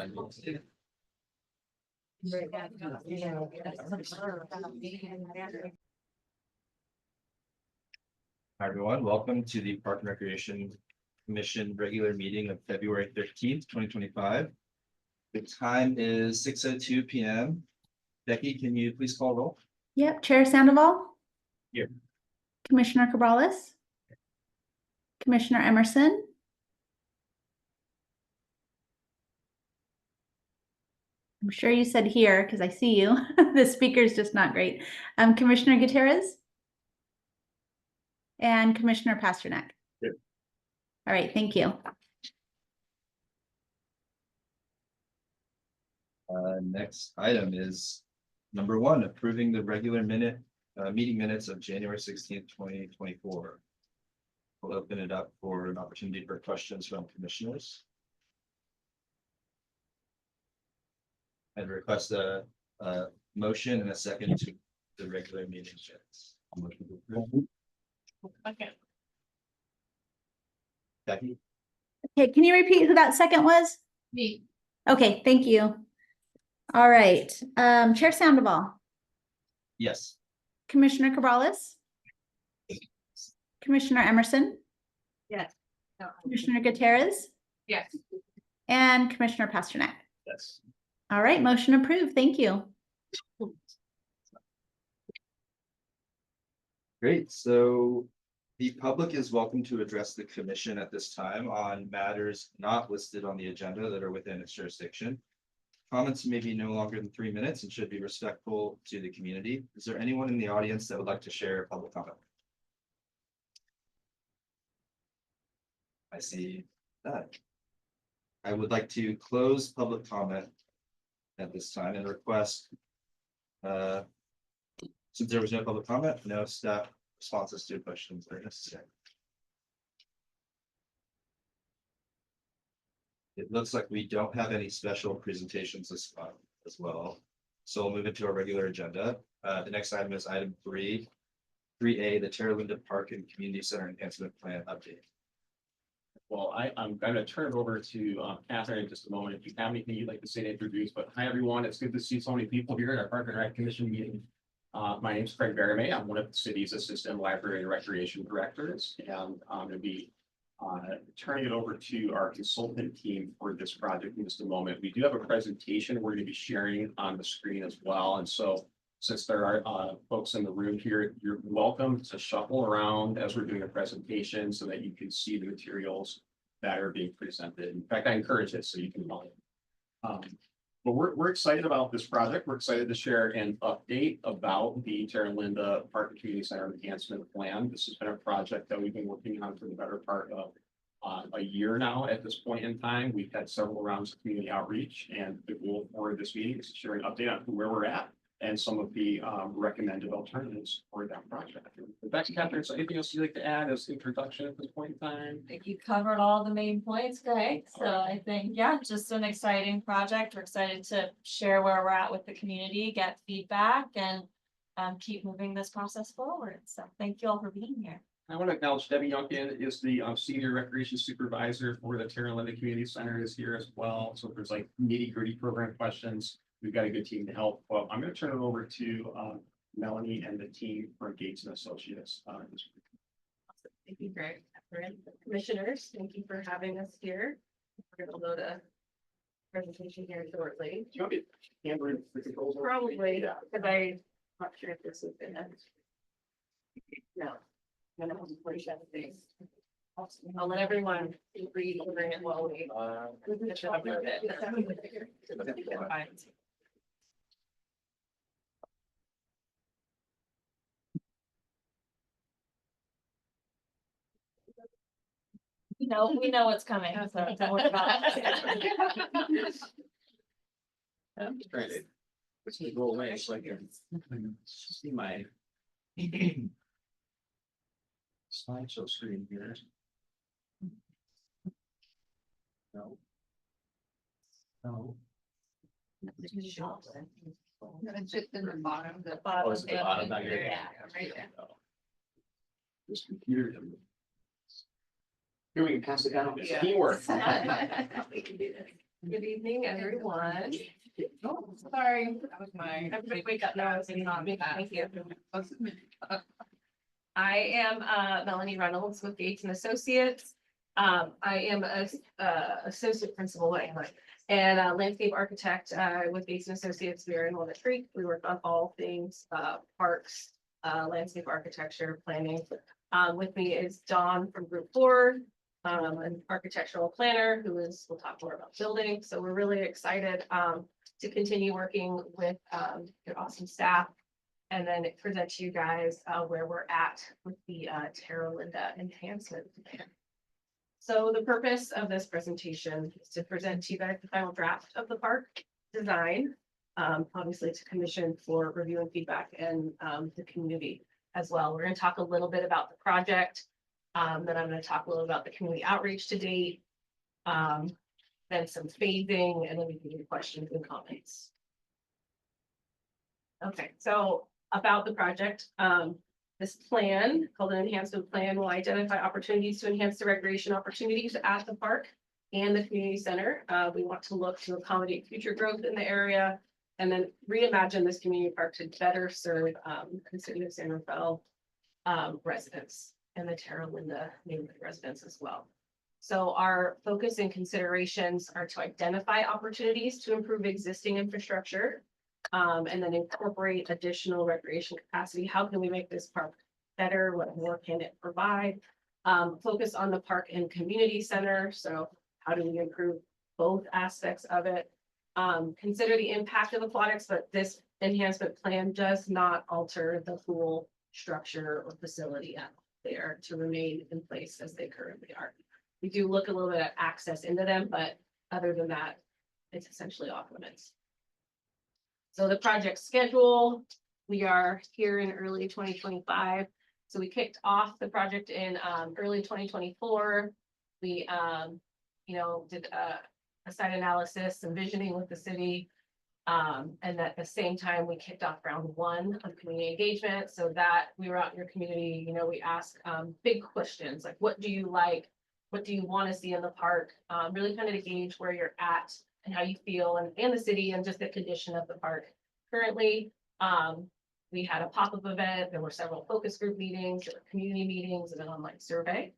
Hi, everyone. Welcome to the Park and Recreation Commission regular meeting of February 13th, 2025. The time is 6:02 p.m. Becky, can you please call roll? Yep, Chair Sandoval. Here. Commissioner Cabrales. Commissioner Emerson. I'm sure you said here because I see you. The speaker's just not great. Commissioner Gutierrez. And Commissioner Pasternak. Here. All right, thank you. Next item is number 1, approving the regular meeting minutes of January 16th, 2024. We'll open it up for an opportunity for questions from commissioners. And request a motion and a second to the regular meeting minutes. Okay. Becky? Okay, can you repeat who that second was? Me. Okay, thank you. All right, Chair Sandoval. Yes. Commissioner Cabrales. Commissioner Emerson. Yes. Commissioner Gutierrez. Yes. And Commissioner Pasternak. Yes. All right, motion approved. Thank you. Great. So the public is welcome to address the commission at this time on matters not listed on the agenda that are within its jurisdiction. Comments may be no longer than 3 minutes and should be respectful to the community. Is there anyone in the audience that would like to share public comment? I see that. I would like to close public comment at this time and request, since there was no public comment, no staff responses to questions are necessary. It looks like we don't have any special presentations this month as well. So we'll move into our regular agenda. The next item is item 3A, the Terra Linda Park and Community Center Enhancement Plan update. Well, I'm going to turn it over to Catherine in just a moment. If you have anything you'd like to say to introduce, but hi, everyone. It's good to see so many people here at our Park and Rec Commission meeting. My name is Craig Barrymay. I'm one of the city's assistant library and recreation directors, and I'm going to be turning it over to our consultant team for this project in just a moment. We do have a presentation we're going to be sharing on the screen as well. And so since there are folks in the room here, you're welcome to shuffle around as we're doing a presentation so that you can see the materials that are being presented. In fact, I encourage it so you can follow. But we're excited about this project. We're excited to share an update about the Terra Linda Park and Community Center Enhancement Plan. This has been a project that we've been working on for the better part of a year now. At this point in time, we've had several rounds of community outreach, and the goal for this meeting is to share an update on where we're at and some of the recommended alternatives for that project. Rebecca, Catherine, so anything else you'd like to add as introduction at this point in time? I think you covered all the main points, Greg. So I think, yeah, just an exciting project. We're excited to share where we're at with the community, get feedback, and keep moving this process forward. So thank you all for being here. I want to acknowledge Debbie Youngkin is the senior recreation supervisor for the Terra Linda Community Center is here as well. So if there's like nitty gritty program questions, we've got a good team to help. Well, I'm going to turn it over to Melanie and the team from Gates and Associates. Thank you, Greg. Commissioners, thank you for having us here. We're going to load a presentation here shortly. Do you want me to hand the controls over? Probably, Yeah. because I'm not sure if this is gonna. No. I'm gonna push that thing. I'll let everyone read over it while we. We know what's coming, so don't worry about it. I'm just trying to. It's gonna go away so I can see my slideshow screen here. No. No. It's just in the bottom, the Oh, it's at the bottom, not here. Yeah, right there. This computer. Here we can pass it down. Yeah. Teamwork. We can do this. Good evening, everyone. Oh, sorry, that was my, everybody wake up now, it's not me, thank you. I am Melanie Reynolds with Gates and Associates. I am a associate principal and a landscape architect with Gates and Associates. We are in Walnut Creek. We work on all things parks, landscape architecture, planning. With me is Dawn from Group 4, an architectural planner we'll talk more about building. So we're really excited to continue working with your awesome staff and then present to you guys where we're at with the Terra Linda enhancement plan. So the purpose of this presentation is to present to you guys the final draft of the park design, obviously to commission for review and feedback and the community as well. We're going to talk a little bit about the project. Then I'm going to talk a little about the community outreach to date, then some phasing, and then we can do questions and comments. Okay, so about the project, this plan called an enhancement plan will identify opportunities to enhance the recreation opportunities at the park and the community center. We want to look to accommodate future growth in the area and then reimagine this community park to better serve the city of San Rafael residents and the Terra Linda neighborhood residents as well. So our focus and considerations are to identify opportunities to improve existing infrastructure and then incorporate additional recreation capacity. How can we make this park better? What more can it provide? Focus on the park and community center. So how do we improve both aspects of it? Consider the impact of aquatics, but this enhancement plan does not alter the pool structure or facility out there to remain in place as they currently are. We do look a little bit at access into them, but other than that, it's essentially off limits. So the project schedule, we are here in early 2025. So we kicked off the project in early 2024. We, did a site analysis and visioning with the city. And at the same time, we kicked off round 1 of community engagement. So that we were out in your community, we asked big questions like, what do you like? What do you want to see in the park? Really kind of to gauge where you're at and how you feel and the city and just the condition of the park. Currently, we had a pop-up event. There were several focus group meetings, there were community meetings and an online survey.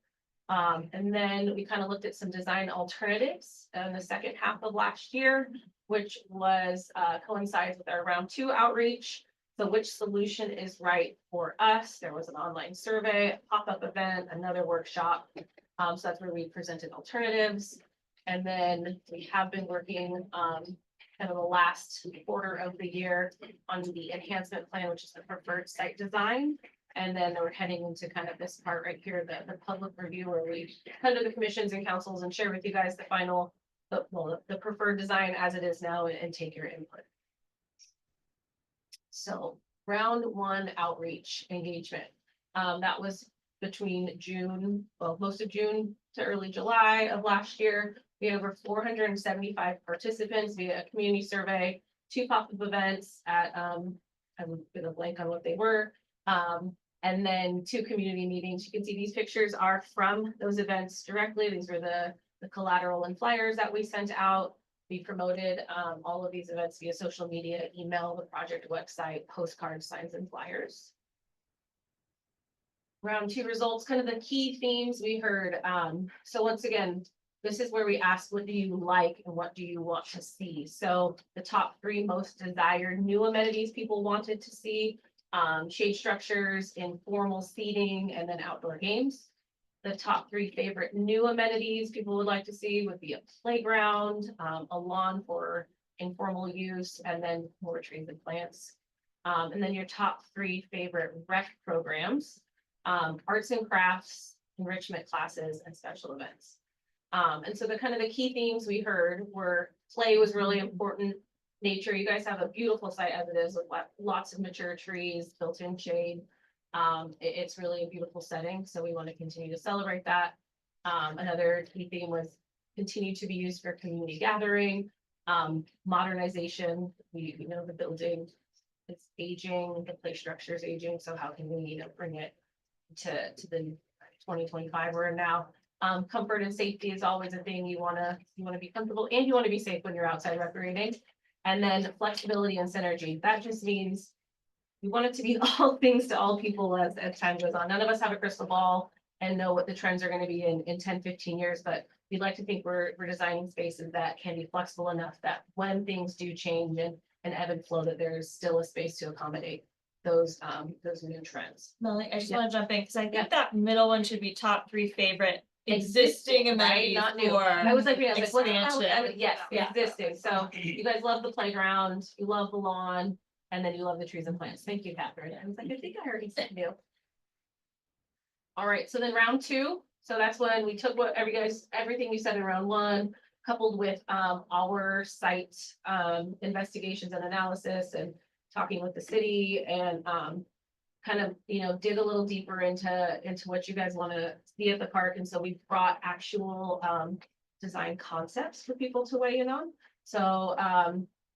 And then we kind of looked at some design alternatives in the second half of last year, which was coincides with our round 2 outreach. So which solution is right for us? There was an online survey, a pop-up event, another workshop. So that's where we presented alternatives. And then we have been working kind of the last quarter of the year on the enhancement plan, which is the preferred site design. And then we're heading into kind of this part right here, the public review, where we come to the commissions and councils and share with you guys the final, the preferred design as it is now and take your input. So round 1 outreach engagement. That was between June, well, most of June to early July of last year. We had over 475 participants via a community survey, 2 pop-up events at, I'm gonna blank on what they were. And then 2 community meetings. You can see these pictures are from those events directly. These were the collateral and flyers that we sent out. We promoted all of these events via social media, email, the project website, postcards, signs, and flyers. Round 2 results, kind of the key themes we heard. So once again, this is where we ask, what do you like and what do you want to see? So the top 3 most desired new amenities people wanted to see, shade structures, informal seating, and then outdoor games. The top 3 favorite new amenities people would like to see would be a playground, a lawn for informal use, and then more trees and plants. And then your top 3 favorite rec programs, arts and crafts, enrichment classes, and special events. And so the kind of the key themes we heard were play was really important. Nature, you guys have a beautiful site as it is with lots of mature trees, built-in shade. It's really a beautiful setting, so we want to continue to celebrate that. Another key theme was continue to be used for community gathering, modernization. We know the building is aging, the play structure is aging, so how can we bring it to the 2025 we're in now. Comfort and safety is always a thing. You wanna be comfortable and you wanna be safe when you're outside recreating. And then flexibility and synergy. That just means we want it to be all things to all people as time goes on. None of us have a crystal ball and know what the trends are gonna be in 10, 15 years, but we'd like to think we're designing spaces that can be flexible enough that when things do change and ebb and flow, that there's still a space to accommodate those new trends. Melanie, I just Yeah. want to jump in because I Yeah. think that middle one should be top 3 favorite existing Right, amenities not new. for. I was like, yeah, I was like, expansion. yes, Yeah. existing. So you guys love the playground, you love the lawn, and then you love the trees and plants. Thank you, Catherine. I was like, I think I already said you. All right, so then round 2. So that's when we took everything you said in round 1, coupled with our site investigations and analysis and talking with the city and kind of, dig a little deeper into what you guys want to see at the park. And so we brought actual design concepts for people to weigh in on. So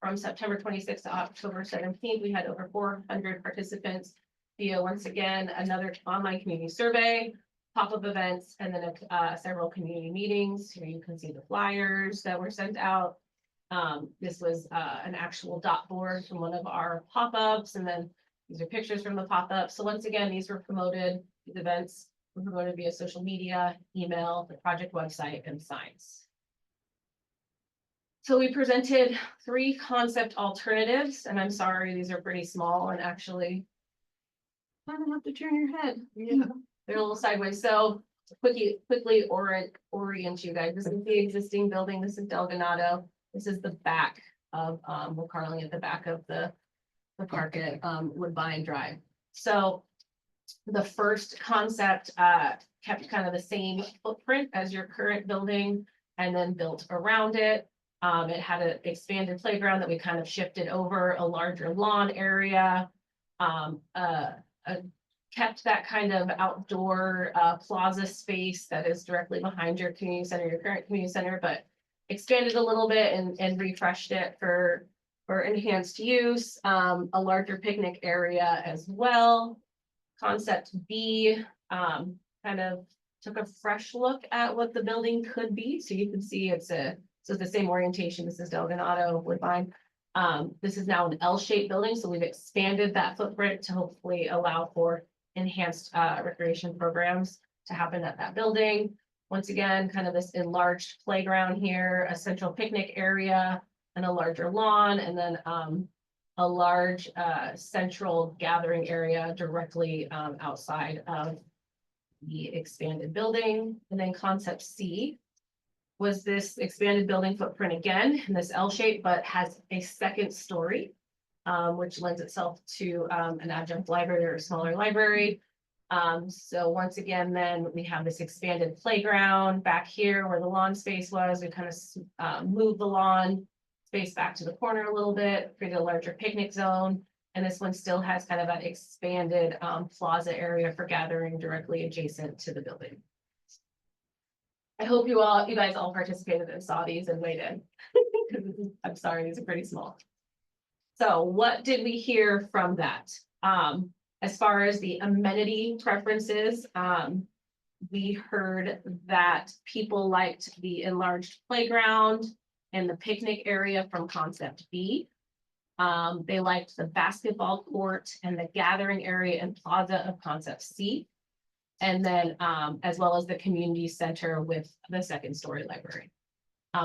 from September 26th to October 17th, we had over 400 participants via, once again, another online community survey, pop-up events, and then several community meetings. Here you can see the flyers that were sent out. This was an actual dot board from one of our pop-ups, and then these are pictures from the pop-up. So once again, these events were promoted via social media, email, the project website, and signs. So we presented 3 concept alternatives, and I'm sorry, these are pretty small and actually I don't have to turn your head. Yeah. They're a little sideways. So quickly orient you guys. This is the existing building. This is Delgado. This is the back of we're calling it the back of the park at Woodbine Drive. So the first concept kept kind of the same footprint as your current building and then built around it. It had an expanded playground that we kind of shifted over, a larger lawn area. Kept that kind of outdoor plaza space that is directly behind your community center, your current community center, but expanded a little bit and refreshed it for enhanced use, a larger picnic area as well. Concept B kind of took a fresh look at what the building could be. So you can see it's the same orientation. This is Delgado, Woodbine. This is now an L-shaped building, so we've expanded that footprint to hopefully allow for enhanced recreation programs to happen at that building. Once again, kind of this enlarged playground here, a central picnic area, and a larger lawn, and then a large central gathering area directly outside of the expanded building. And then concept C was this expanded building footprint again in this L shape, but has a second story, which lends itself to an adjunct library or a smaller library. So once again, then we have this expanded playground back here where the lawn space was. We kind of moved the lawn space back to the corner a little bit, created a larger picnic zone. And this one still has kind of that expanded plaza area for gathering directly adjacent to the building. I hope you guys all participated and saw these and weighed in. I'm sorry, these are pretty small. So what did we hear from that? As far as the amenity preferences, we heard that people liked the enlarged playground and the picnic area from concept B. They liked the basketball court and the gathering area and plaza of concept C. And then as well as the community center with the second story library.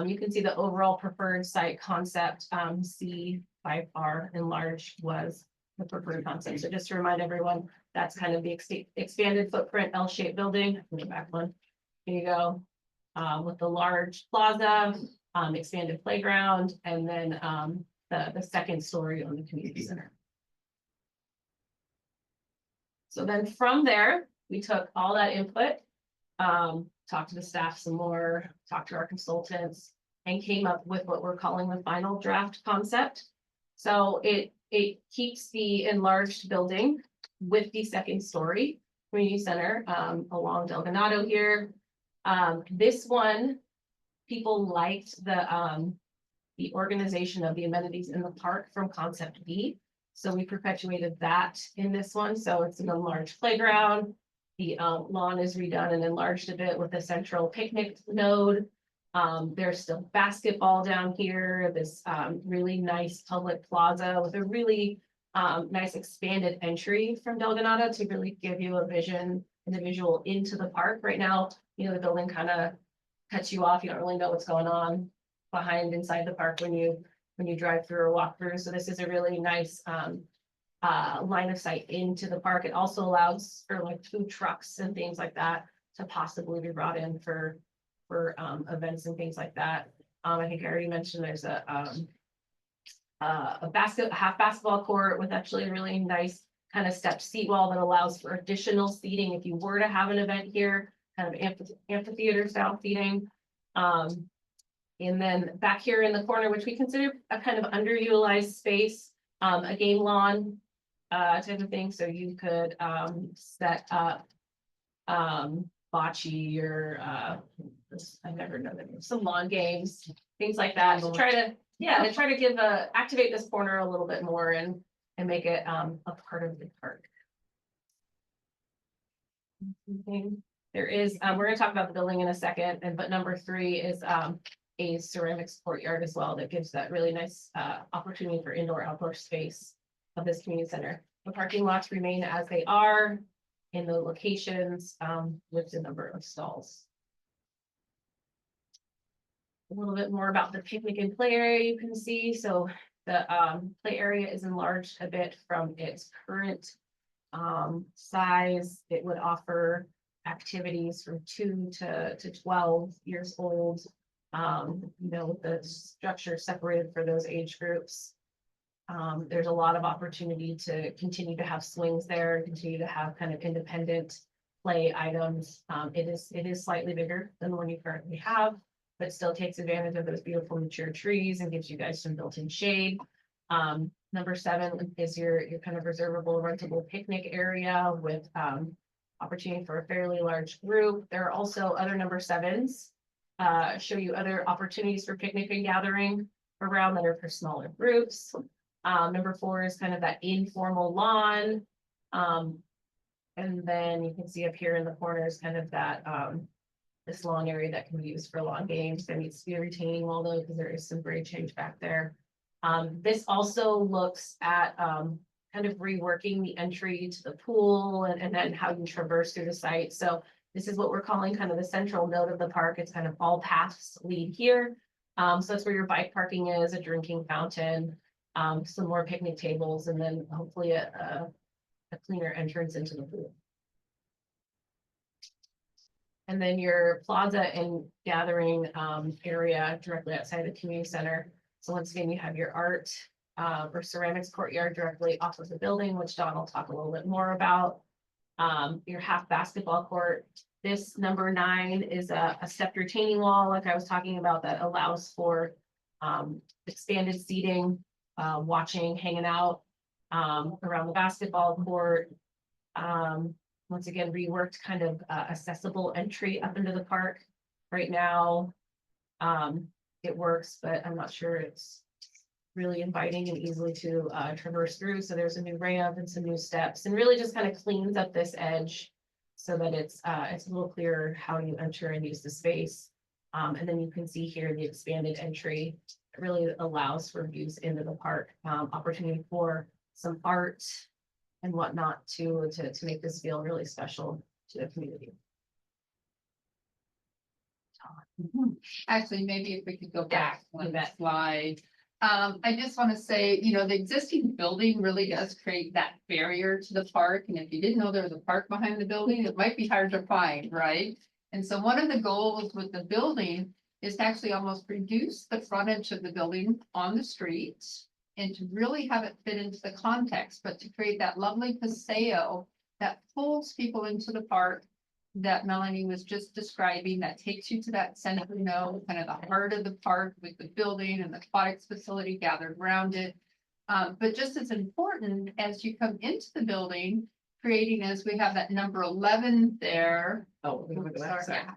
You can see the overall preferred site concept, C by far and large was the preferred concept. So just to remind everyone, that's kind of the expanded footprint L-shaped building. Go back one. Here you go. With the large plaza, expanded playground, and then the second story on the community center. So then from there, we took all that input, talked to the staff some more, talked to our consultants, and came up with what we're calling the final draft concept. So it keeps the enlarged building with the second story community center along Delgado here. This one, people liked the organization of the amenities in the park from concept B. So we perpetuated that in this one. So it's an enlarged playground. The lawn is redone and enlarged a bit with a central picnic node. There's still basketball down here, this really nice public plaza with a really nice expanded entry from Delganata to really give you a vision and a visual into the park. Right now, you know, the building kind of cuts you off. You don't really know what's going on behind inside the park when you drive through or walk through. So this is a really nice line of sight into the park. It also allows for like food trucks and things like that to possibly be brought in for events and things like that. I think I already mentioned there's a half basketball court with actually a really nice kind of stepped seat wall that allows for additional seating if you were to have an event here, kind of amphitheater style seating. And then back here in the corner, which we consider a kind of underutilized space, a game lawn type of thing. So you could set up bocce or I've never known them, some lawn games, things like that. To try to give activate this corner a little bit more and make it a part of the park. There is, we're gonna talk about the building in a second, but number 3 is a ceramics courtyard as well that gives that really nice opportunity for indoor outdoor space of this community center. The parking lots remain as they are in the locations with the number of stalls. A little bit more about the picnic and play area you can see. So the play area is enlarged a bit from its current size. It would offer activities from 2 to 12 years old. You know, with the structure separated for those age groups. There's a lot of opportunity to continue to have swings there, continue to have kind of independent play items. It is slightly bigger than the one you currently have, but still takes advantage of those beautiful mature trees and gives you guys some built-in shade. Number 7 is your kind of reservable rentable picnic area with opportunity for a fairly large group. There are also other number 7s. Show you other opportunities for picnic and gathering around that are for smaller groups. Number 4 is kind of that informal lawn. And then you can see up here in the corners kind of that this lawn area that can be used for lawn games. There needs to be a retaining wall though, because there is some grade change back there. This also looks at kind of reworking the entry to the pool and then how you traverse through the site. So this is what we're calling kind of the central node of the park. It's kind of all paths lead here. So that's where your bike parking is, a drinking fountain, some more picnic tables, and then hopefully a cleaner entrance into the pool. And then your plaza and gathering area directly outside the community center. So once again, you have your art or ceramics courtyard directly off of the building, which Don will talk a little bit more about. Your half basketball court. This number 9 is a stepped retaining wall, like I was talking about, that allows for expanded seating, watching, hanging out around the basketball court. Once again, reworked kind of accessible entry up into the park. Right now, it works, but I'm not sure it's really inviting and easily to traverse through. So there's a new ramp and some new steps, and really just kind of cleans up this edge so that it's a little clearer how you enter and use the space. And then you can see here the expanded entry. It really allows for views into the park, opportunity for some art and whatnot to make this feel really special to the community. Actually, maybe if we could go back you one bet. slide. I just want to say, you know, the existing building really does create that barrier to the park. And if you didn't know there was a park behind the building, it might be hard to find, right? And so one of the goals with the building is to actually almost reduce the frontage of the building on the streets and to really have it fit into the context, but to create that lovely paseo that pulls people into the park that Melanie was just describing, that takes you to that center node, kind of the heart of the park with the building and the aquatics facility gathered around it. But just as important, as you come into the building, creating, as we have that number 11 there. Oh, Sorry, yeah.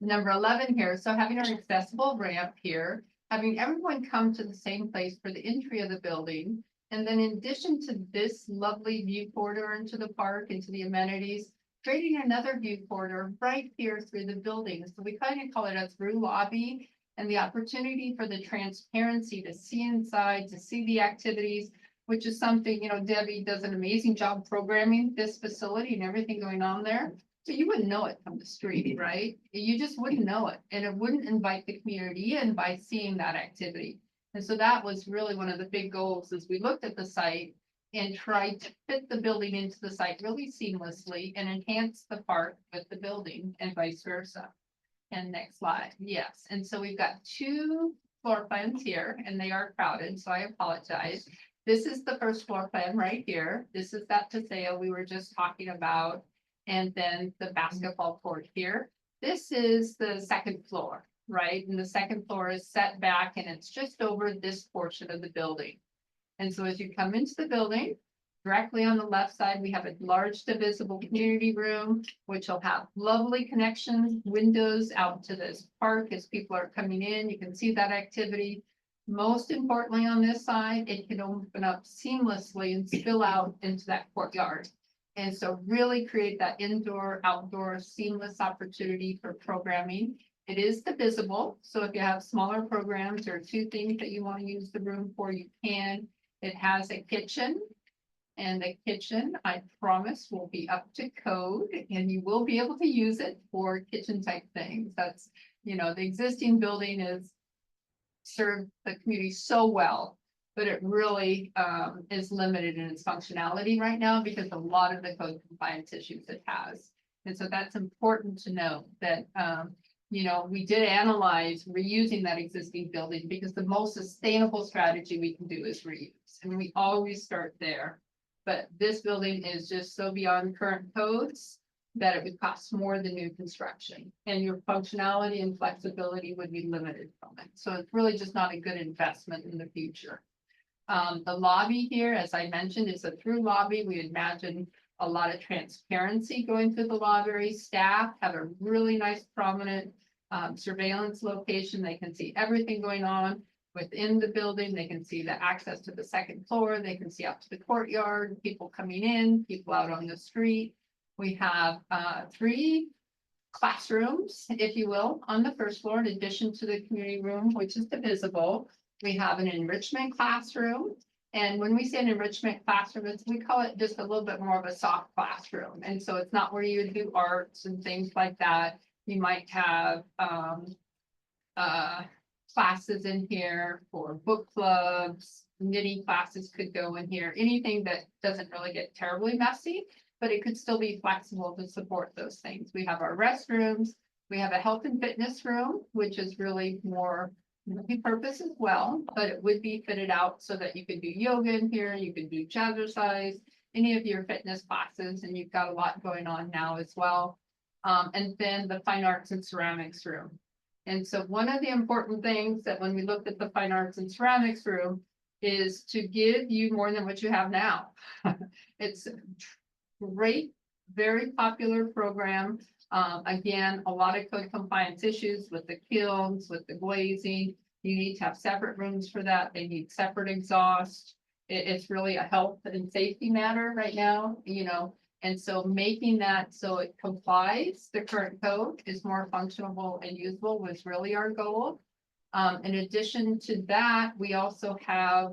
Number 11 here, so having an accessible ramp here, having everyone come to the same place for the entry of the building. And then in addition to this lovely view corridor into the park, into the amenities, creating another view corridor right here through the building. So we kind of call it a through lobby and the opportunity for the transparency to see inside, to see the activities, which is something, you know, Debbie does an amazing job programming this facility and everything going on there. So you wouldn't know it from the street, right? You just wouldn't know it, and it wouldn't invite the community in by seeing that activity. And so that was really one of the big goals as we looked at the site and tried to fit the building into the site really seamlessly and enhance the park with the building and vice versa. And next slide, yes. And so we've got 2 floor plans here and they are crowded, so I apologize. This is the first floor plan right here. This is that Paseo we were just talking about. And then the basketball court here. This is the second floor, right? And the second floor is set back and it's just over this portion of the building. And so as you come into the building, directly on the left side, we have a large divisible community room, which will have lovely connections, windows out to this park as people are coming in. You can see that activity. Most importantly, on this side, it can open up seamlessly and spill out into that courtyard. And so really create that indoor, outdoor seamless opportunity for programming. It is divisible. So if you have smaller programs or 2 things that you want to use the room for, you can. It has a kitchen. And the kitchen, I promise, will be up to code and you will be able to use it for kitchen type things. That's, you know, the existing building is served the community so well. But it really is limited in its functionality right now because a lot of the code compliance issues it has. And so that's important to know that, you know, we did analyze reusing that existing building because the most sustainable strategy we can do is reuse. And we always start there. But this building is just so beyond current codes that it would cost more than new construction. And your functionality and flexibility would be limited from it. So it's really just not a good investment in the future. The lobby here, as I mentioned, is a through lobby. We imagine a lot of transparency going through the lobby. Staff have a really nice prominent surveillance location. They can see everything going on within the building. They can see the access to the second floor. They can see up to the courtyard, people coming in, people out on the street. We have 3 classrooms, if you will, on the first floor, in addition to the community room, which is divisible. We have an enrichment classroom. And when we say an enrichment classroom, we call it just a little bit more of a soft classroom. And so it's not where you would do arts and things like that. You might have classes in here for book clubs, knitting classes could go in here, anything that doesn't really get terribly messy, but it could still be flexible to support those things. We have our restrooms. We have a health and fitness room, which is really more multi-purpose as well, but it would be fitted out so that you could do yoga in here, you could do jazzercise, any of your fitness classes, and you've got a lot going on now as well. And then the fine arts and ceramics room. And so one of the important things that when we looked at the fine arts and ceramics room is to give you more than what you have now. It's a great, very popular program. Again, a lot of code compliance issues with the kilns, with the glazing. You need to have separate rooms for that. They need separate exhaust. It's really a health and safety matter right now, you know. And so making that so it complies, the current code is more functional and usable was really our goal. In addition to that, we also have,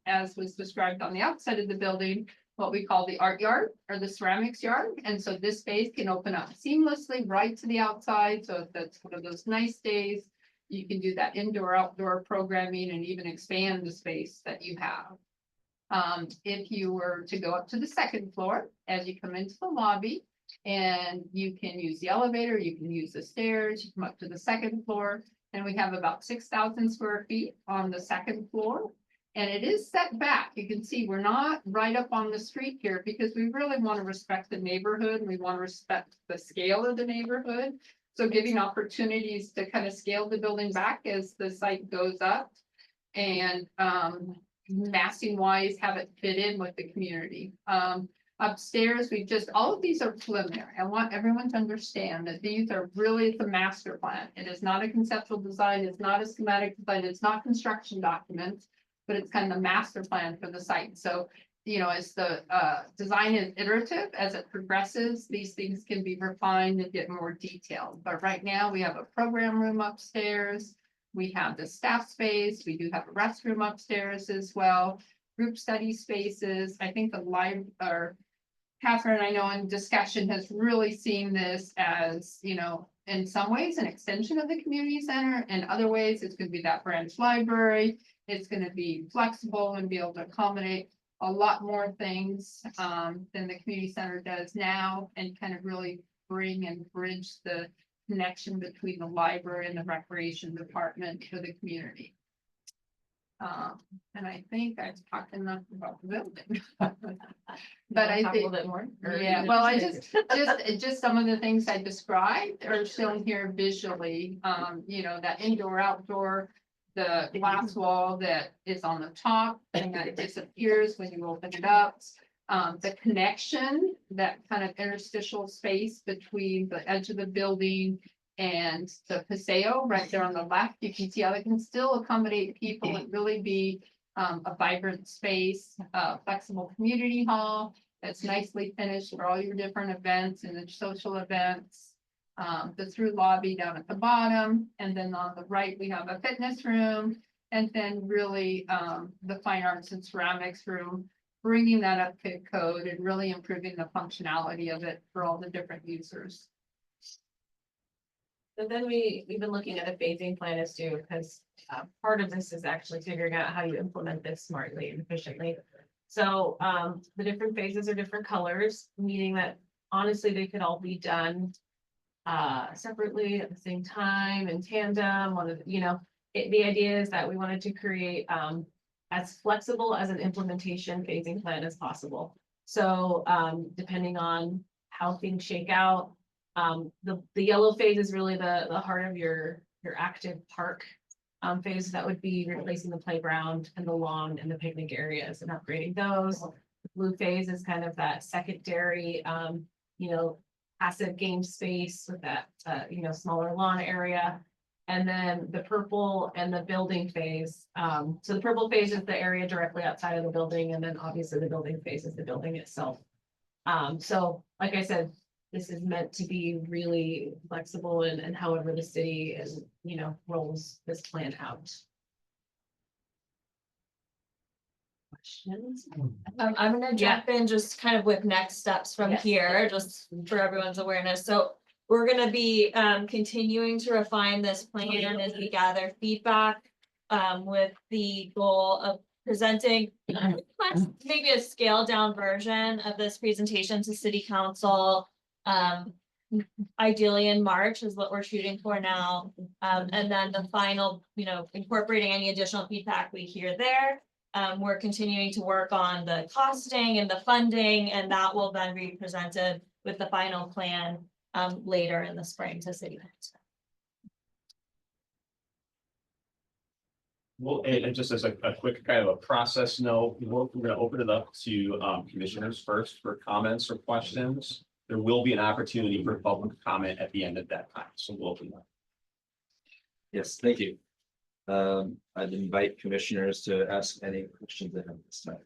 as was described on the outside of the building, what we call the art yard or the ceramics yard. And so this space can open up seamlessly right to the outside. So if that's one of those nice days, you can do that indoor, outdoor programming and even expand the space that you have. If you were to go up to the second floor, as you come into the lobby, and you can use the elevator, you can use the stairs, you come up to the second floor, and we have about 6,000 square feet on the second floor. And it is set back. You can see we're not right up on the street here because we really want to respect the neighborhood. We want to respect the scale of the neighborhood. So giving opportunities to kind of scale the building back as the site goes up and massing wise have it fit in with the community. Upstairs, we just, all of these are preliminary. I want everyone to understand that these are really the master plan. It is not a conceptual design. It's not a schematic design. It's not construction documents, but it's kind of the master plan for the site. So you know, as the design is iterative, as it progresses, these things can be refined and get more detailed. But right now, we have a program room upstairs. We have the staff space. We do have a restroom upstairs as well. Group study spaces. I think the or Catherine, I know in discussion has really seen this as, you know, in some ways an extension of the community center. In other ways, it's gonna be that branch library. It's gonna be flexible and be able to accommodate a lot more things than the community center does now, and kind of really bring and bridge the connection between the library and the recreation department for the community. And I think I've talked enough about the building. But I Talk a think, little bit more. or- yeah, well, I just some of the things I described are shown here visually. You know, that indoor, outdoor, the glass wall that is on the top and that disappears when you open it up. The connection, that kind of interstitial space between the edge of the building and the paseo right there on the left, you can see how they can still accommodate people and really be a vibrant space, flexible community hall that's nicely finished for all your different events and the social events. The through lobby down at the bottom, and then on the right, we have a fitness room, and then really the fine arts and ceramics room, bringing that up to code and really improving the functionality of it for all the different users. So then we've been looking at a phasing plan as too, because part of this is actually figuring out how you implement this smartly and efficiently. So the different phases are different colors, meaning that honestly, they could all be done separately at the same time in tandem. One of, you know, the idea is that we wanted to create as flexible as an implementation phasing plan as possible. So depending on how things shake out, the yellow phase is really the heart of your active park phase. That would be replacing the playground and the lawn and the picnic areas and upgrading those. The blue phase is kind of that secondary, you know, passive game space with that, you know, smaller lawn area. And then the purple and the building phase. So the purple phase is the area directly outside of the building, and then obviously the building phase is the building itself. So like I said, this is meant to be really flexible and however the city is, you know, rolls this plan out. Questions? I'm gonna jump in just kind of with next steps from Yes. here, just for everyone's awareness. So we're gonna be continuing to refine this plan as we gather feedback with the goal of presenting maybe a scaled down version of this presentation to city council. Ideally in March is what we're shooting for now. And then the final, you know, incorporating any additional feedback we hear there. We're continuing to work on the costing and the funding, and that will then be presented with the final plan later in the spring to city council. Well, and just as a quick kind of a process note, we're gonna open it up to commissioners first for comments or questions. There will be an opportunity for public comment at the end of that time, so we'll open up. Yes, thank you. I'd invite commissioners to ask any questions they have this time.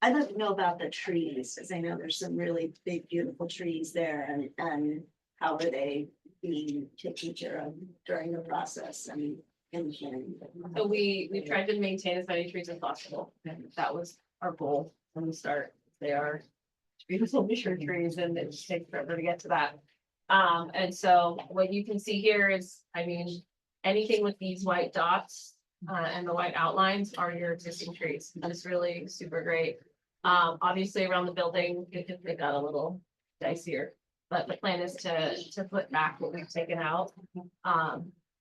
I'd like to know about the trees, because I know there's some really big, beautiful trees there, and how are they being taken care of during the process and. So we tried to maintain as many trees as possible, and that was our goal from the start. They are beautiful mature trees, and it just takes forever to get to that. And so what you can see here is, I mean, anything with these white dots and the white outlines are your existing trees. And it's really super great. Obviously around the building, it got a little dicier, but the plan is to put back what we've taken out.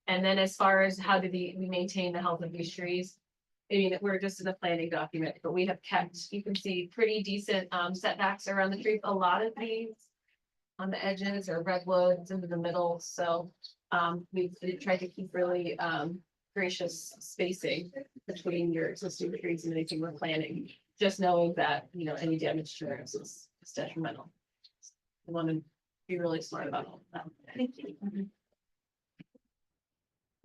And then as far as how do we maintain the health of these trees? I mean, we're just in a planning document, but we have kept, you can see pretty decent setbacks around the trees. A lot of these on the edges are redwoods into the middle, so we've tried to keep really gracious spacing between your existing trees and anything we're planning. Just knowing that, you know, any damage to those is detrimental. We want to be really smart about all of that. Thank you.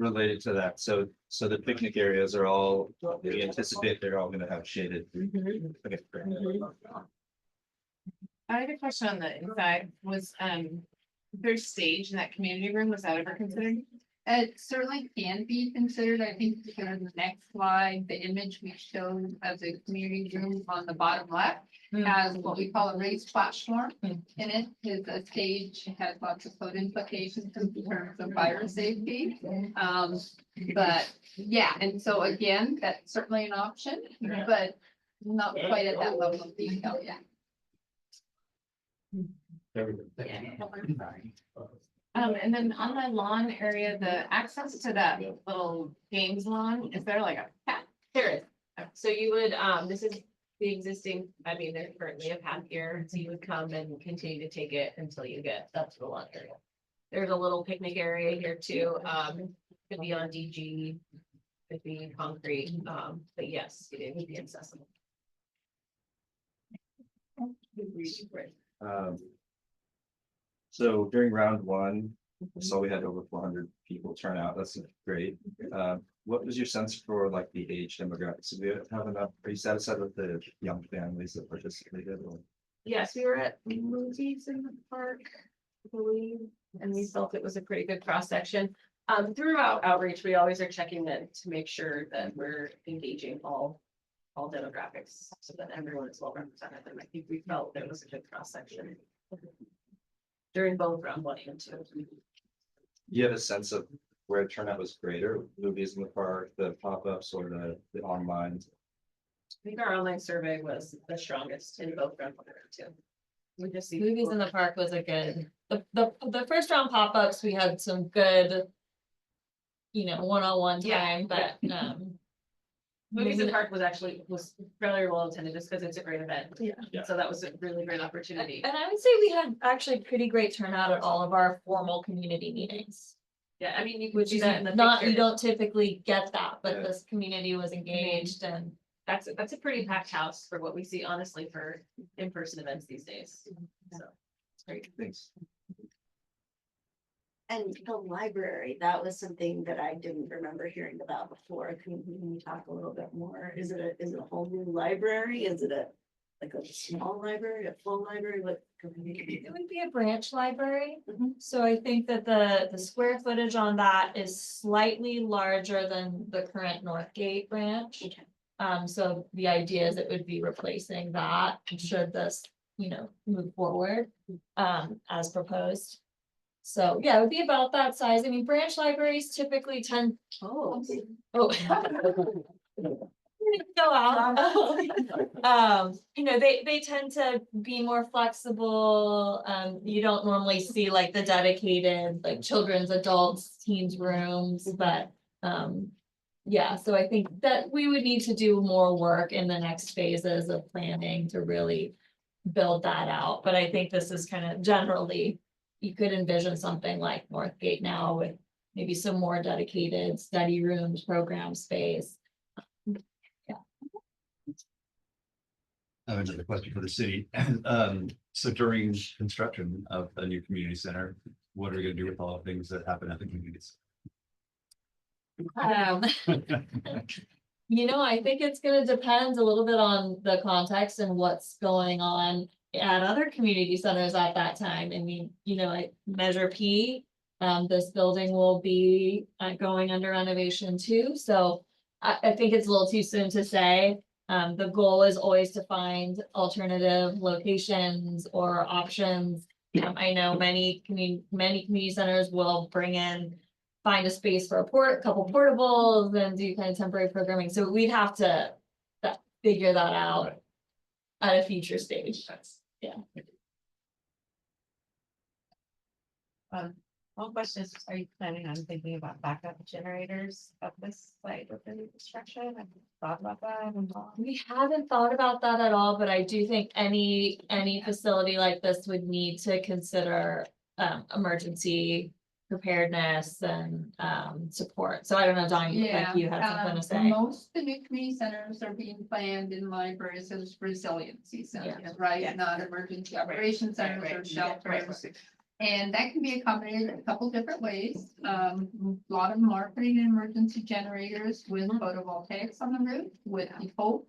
related to that, so the picnic areas are all, we anticipate they're all gonna have shaded. Okay, great. I had a question on the inside, was, there's stage in that community room, was that ever considered? It certainly can be considered. I think kind of the next slide, the image we showed of the community room on the bottom left has what we call a raised platform in it. Is a stage, it has lots of code implications in terms of fire safety. But yeah, and so again, that's certainly an option, but not quite at that level of detail yet. And then on the lawn area, the access to that little games lawn, is there like a path? There is. So you would, this is the existing, I mean, there's currently a path here, so you would come and continue to take it until you get up to the lawn area. There's a little picnic area here too, could be on DG, could be concrete, but yes, it would be accessible. So during round one, I saw we had over 400 people turn out. That's great. What was your sense for like the age demographics? Did we have enough? Are you satisfied with the young families that participated? Or? Yes, we were at movies in the park, I believe, and we felt it was a pretty good cross section. Throughout outreach, we always are checking in to make sure that we're engaging all demographics so that everyone is well represented. And I think we felt there was a good cross section during both round 1 and 2. You have a sense of where turnout was greater, movies in the park, the pop-ups or the online? I think our online survey was the strongest in both round 1 and 2. We just see movies in the park was a good, the first round pop-ups, we had some good, one-on-one time, but, Movies in the Park was fairly well attended just because it's a great event. Yeah. So that was a really great opportunity. And I would say we had actually pretty great turnout at all of our formal community meetings. Yeah, I mean, you could see that in the picture. You don't typically get that, but Yeah. this community was engaged and that's a pretty packed house for what we see honestly for in-person events these days. So it's great. Thanks. And the library, that was something that I didn't remember hearing about before. Can you talk a little bit more? Is it a whole new library? Is it like a small library, a full library? What? It would be a branch library, so I think that the square footage on that is slightly larger than the current Northgate branch. Okay. So the idea is it would be replacing that should this, move forward, as proposed. So, yeah, it would be about that size. I mean, branch libraries typically tend. Oh. Go out. They tend to be more flexible. You don't normally see like the dedicated, like children's, adults, teens rooms, but, yeah, so I think that we would need to do more work in the next phases of planning to really build that out. But I think this is kind of generally, you could envision something like Northgate now with maybe some more dedicated study rooms, program space. I have another question for the city. So during construction of a new community center, what are we gonna do with all the things that happen at the communities? I think it's gonna depend a little bit on the context and what's going on at other community centers at that time. I mean, at Measure P, this building will be going under renovation too, so I think it's a little too soon to say. The goal is always to find alternative locations or options. I know many community centers will find a space for a couple portables and do kind of temporary programming. So we'd have to figure that out at a future stage. One question is, are you planning on thinking about backup generators at this site within the construction? Have you thought about that? We haven't thought about that at all, but I do think any facility like this would need to consider emergency preparedness and support. So I don't know, Dawn, you had something to say. Most of the new community centers are being planned in libraries as resiliency centers, right? Yeah. Not emergency operation centers or shelters. And that can be accommodated a couple different ways. A lot of marketing and emergency generators with photovoltaics on the roof with the hope.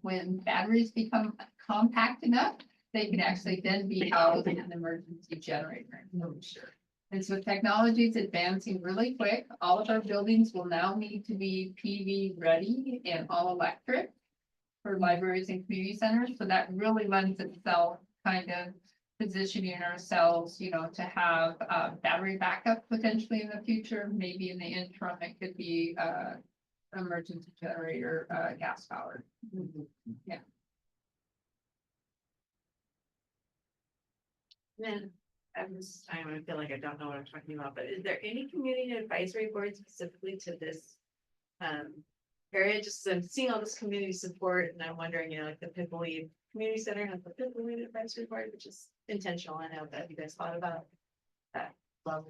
When batteries become compact enough, they can actually then be housed in an emergency generator. And so technology is advancing really quick. All of our buildings will now need to be PV ready and all electric for libraries and community centers. So that really lends itself kind of positioning ourselves, you know, to have battery backup potentially in the future. Maybe in the interim, it could be emergency generator, gas powered. Yeah. Then, I feel like I don't know what I'm talking about, but is there any community advisory board specifically to this? Area, just I'm seeing all this community support and I'm wondering, you know, like the Pipoli Community Center has the Pipoli Advisory Board, which is intentional. I know that you guys thought about that. Love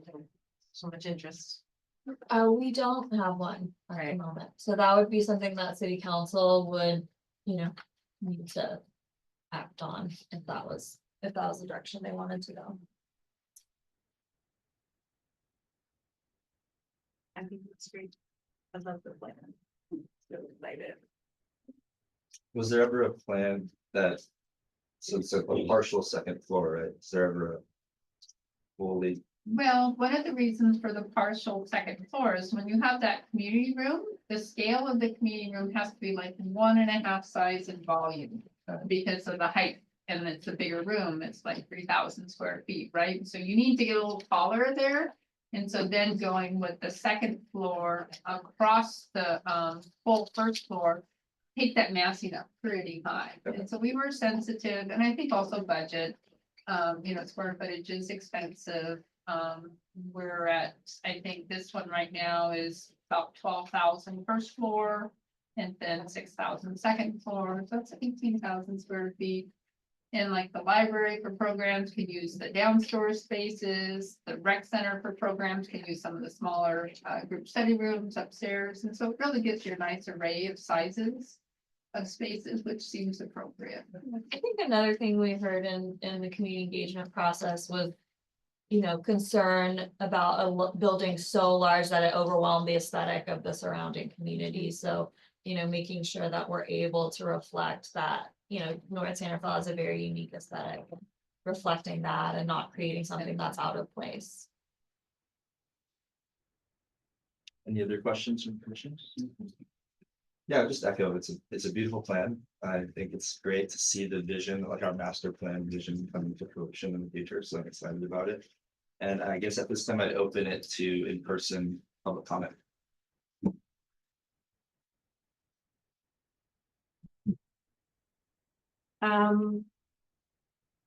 so much interest. We don't have one at the moment, so that would be something that city council would, you know, need to act on if that was the direction they wanted to go. I think it's great. I love the plan. Really excited. Was there ever a plan that, so it's a partial second floor, right? Is there ever a fully, Well, one of the reasons for the partial second floor is when you have that community room, the scale of the community room has to be like 1.5 size in volume. Because of the height, and it's a bigger room, it's like 3,000 square feet, right? So you need to get a little taller there. And so then going with the second floor across the full first floor, take that massing up pretty high. And so we were sensitive, and I think also budget, you know, square footage is expensive. We're at, I think this one right now is about 12,000 first floor. And then 6,000 second floor, so that's 18,000 square feet. And like the library for programs can use the downstairs spaces, the rec center for programs can use some of the smaller group study rooms upstairs. And so it really gives you a nice array of sizes of spaces, which seems appropriate. I think another thing we heard in the community engagement process was, you know, concern about a building so large that it overwhelmed the aesthetic of the surrounding community. So, you know, making sure that we're able to reflect that, you know, North Santa Fe is a very unique aesthetic, reflecting that and not creating something that's out of place. any other questions from commissioners? Yeah, just echo, it's a beautiful plan. I think it's great to see the vision, like our master plan vision coming to fruition in the future, so I'm excited about it. And I guess at this time I'd open it to in-person public comment. I'm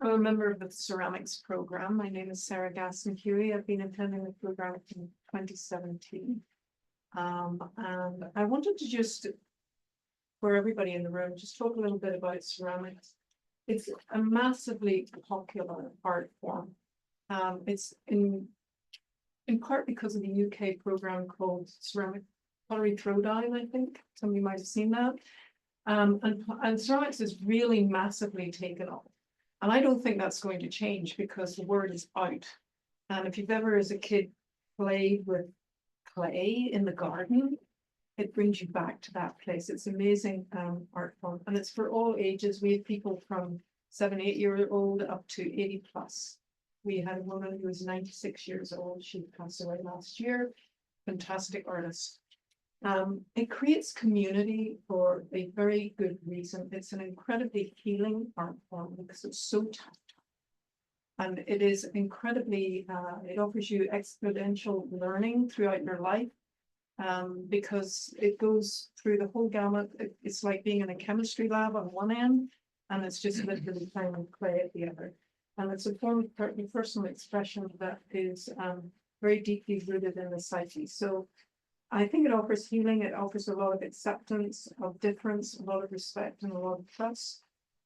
a member of the ceramics program. My name is Sarah Gaston-Huey. I've been attending the program in 2017. And I wanted to just, for everybody in the room, just talk a little bit about ceramics. It's a massively popular art form. It's in part because of the UK program called Ceramic Pottery Throwdown, I think. Some of you might have seen that. And ceramics is really massively taken off. And I don't think that's going to change because the word is out. And if you've ever as a kid played with clay in the garden, it brings you back to that place. It's amazing art form, and it's for all ages. We have people from 7, 8 years old up to 80 plus. We had a woman who was 96 years old. She passed away last year. Fantastic artist. It creates community for a very good reason. It's an incredibly healing art form because it's so tactile. And it is incredibly, it offers you exponential learning throughout your life. Because it goes through the whole gamut. It's like being in a chemistry lab on one end, and it's just literally playing with clay at the other. And it's a form of personal expression that is very deeply rooted in the psyche. So I think it offers healing. It offers a lot of acceptance of difference, a lot of respect, and a lot of trust.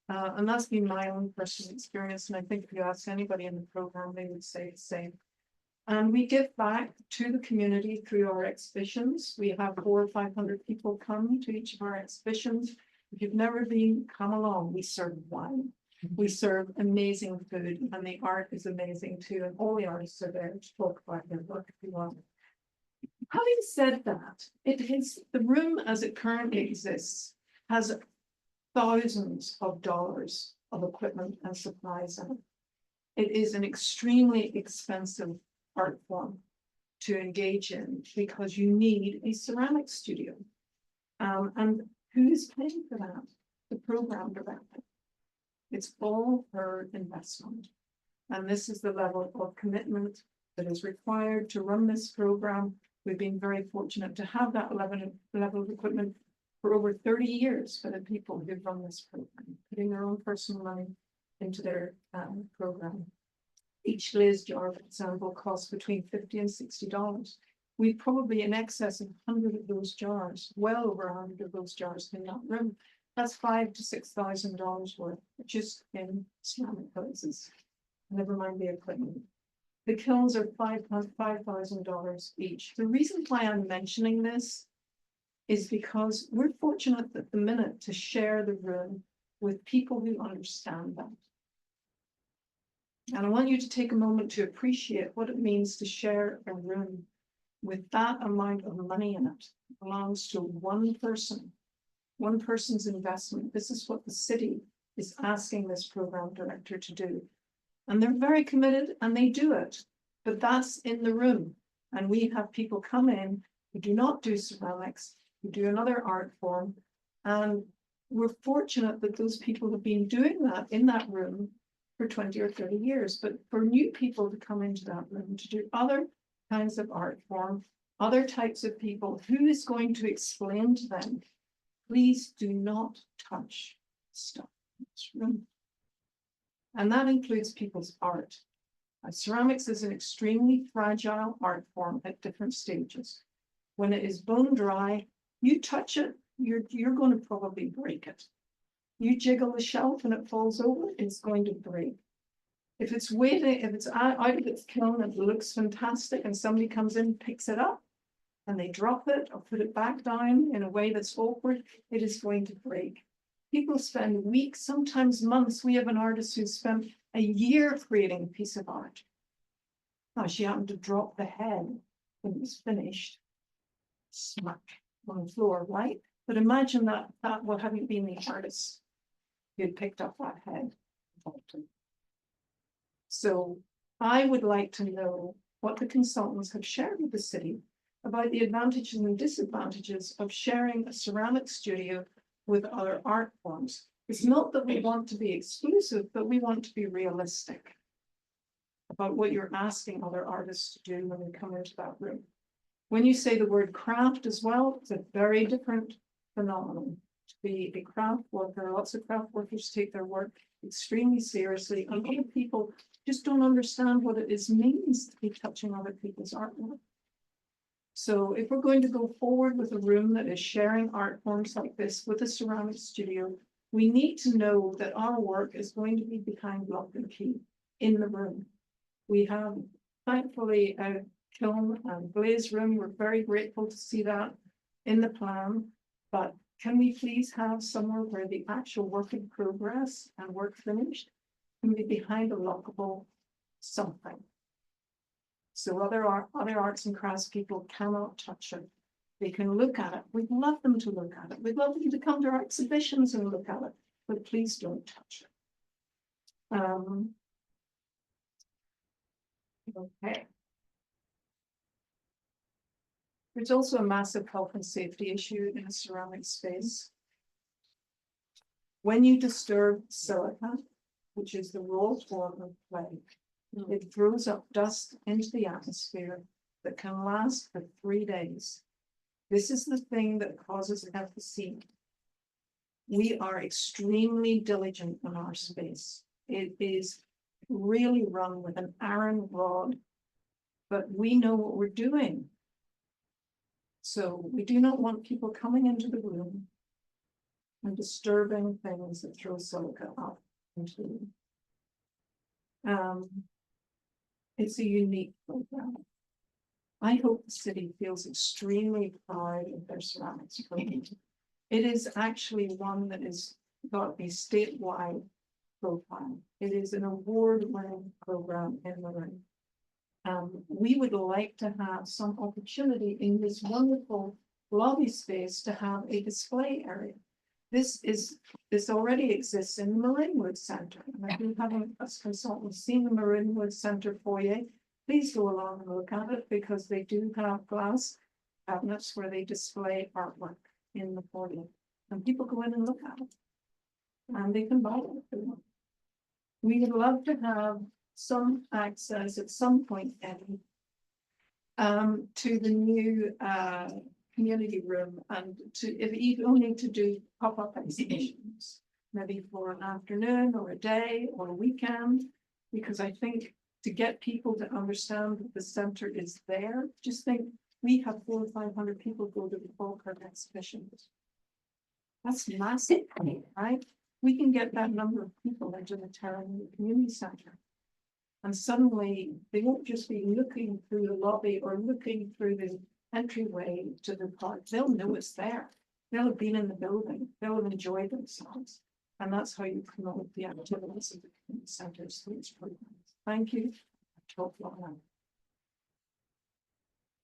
And that's been my own personal experience. And I think if you ask anybody in the program, they would say the same. And we give back to the community through our exhibitions. We have 400 or 500 people come to each of our exhibitions. If you've never been, come along. We serve wine. We serve amazing food and the art is amazing too, and all the artists are there to talk about their work if you want. Having said that, it is, the room as it currently exists has thousands of dollars of equipment and supplies in it. It is an extremely expensive art form to engage in because you need a ceramic studio. And who is paying for that? The program director. It's all her investment. And this is the level of commitment that is required to run this program. We've been very fortunate to have that level of equipment for over 30 years for the people who've run this program, putting their own personal money into their program. Each glaze jar, for example, costs between $50 and $60. We probably in excess of 100 of those jars, well over 100 of those jars in that room. That's $5,000 to $6,000 worth just in ceramic glazes. Never mind the equipment. The kilns are $5,000 each. The reason why I'm mentioning this is because we're fortunate at the minute to share the room with people who understand that. And I want you to take a moment to appreciate what it means to share a room with that amount of money in it. It belongs to one person, one person's investment. This is what the city is asking this program director to do. And they're very committed and they do it, but that's in the room. And we have people come in who do not do ceramics, who do another art form. And we're fortunate that those people have been doing that in that room for 20 or 30 years. But for new people to come into that room to do other kinds of art form, other types of people, who is going to explain to them, please do not touch stuff in this room. And that includes people's art. Ceramics is an extremely fragile art form at different stages. When it is bone dry, you touch it, you're going to probably break it. You jiggle the shelf and it falls over, it's going to break. If it's waiting, if it's out of its kiln and it looks fantastic and somebody comes in, picks it up and they drop it or put it back down in a way that's awkward, it is going to break. People spend weeks, sometimes months. We have an artist who spent a year creating a piece of art. Now she happened to drop the head when it was finished. Smack on the floor, right? But imagine that would having been the artist who had picked up that head. So I would like to know what the consultants have shared with the city about the advantages and disadvantages of sharing a ceramic studio with other art forms. It's not that we want to be exclusive, but we want to be realistic about what you're asking other artists to do when they come into that room. When you say the word craft as well, it's a very different phenomenon. To be a craft worker, lots of craft workers take their work extremely seriously, and other people just don't understand what it means to be touching other people's artwork. So if we're going to go forward with a room that is sharing art forms like this with a ceramic studio, we need to know that our work is going to be behind lock and key in the room. We have, thankfully, a kiln and glaze room. We're very grateful to see that in the plan, but can we please have somewhere where the actual work in progress and work finished can be behind a lockable something? So other arts and crafts people cannot touch it. They can look at it. We'd love them to look at it. We'd love them to come to our exhibitions and look at it, but please don't touch it. Okay. There's also a massive health and safety issue in a ceramic space. When you disturb silica, which is the raw form of clay, it throws up dust into the atmosphere that can last for 3 days. This is the thing that causes emphysema. We are extremely diligent in our space. It is really run with an iron rod, but we know what we're doing. So we do not want people coming into the room and disturbing things that throw silica up into the room. It's a unique program. I hope the city feels extremely proud of their ceramics program. It is actually one that is got a statewide profile. It is an award-winning program in Marin. We would like to have some opportunity in this wonderful lobby space to have a display area. This already exists in the Marinwood Center. And I do have a consultant seen the Marinwood Center foyer. Please go along and look at it because they do have glass cabinets where they display artwork in the foyer. And people go in and look at it. And they can buy it if they want. We would love to have some access at some point, Eddie, to the new community room and to, if even only to do pop-up exhibitions, maybe for an afternoon or a day or a weekend, because I think to get people to understand that the center is there, just think we have 400 or 500 people go to the Falkirk exhibitions. That's massive, right? We can get that number of people into the Terranea Community Center. And suddenly they won't just be looking through the lobby or looking through the entryway to the park. They'll know it's there. They'll have been in the building. They'll have enjoyed themselves. And that's how you promote the activities of the community centers through its programs. Thank you.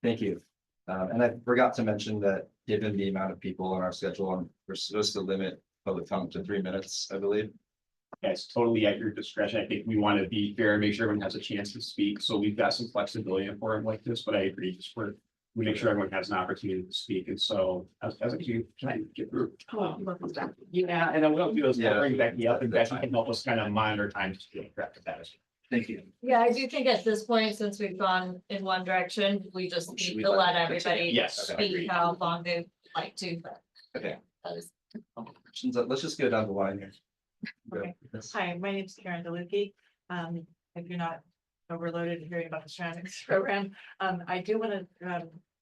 Thank you. And I forgot to mention that given the amount of people on our schedule, we're supposed to limit public comment to 3 minutes, I believe. Yeah, it's totally at your discretion. I think we want to be fair and make sure everyone has a chance to speak. So we've got some flexibility in a forum like this, but I agree, just we make sure everyone has an opportunity to speak. And so as a can I get through? Yeah, and then what we'll do is we'll bring Becky up and Becky can help us kind of monitor time to keep track of that. Thank you. Yeah, I do think at this point, since we've gone in one direction, we just Should need we to let let them everybody Yes, I agree. speak how long they'd like to, but. Okay. that is- Let's just go down the line here. Go. Okay. Hi, my name is Karen DeLucchi. If you're not overloaded hearing about the ceramics program, I do want to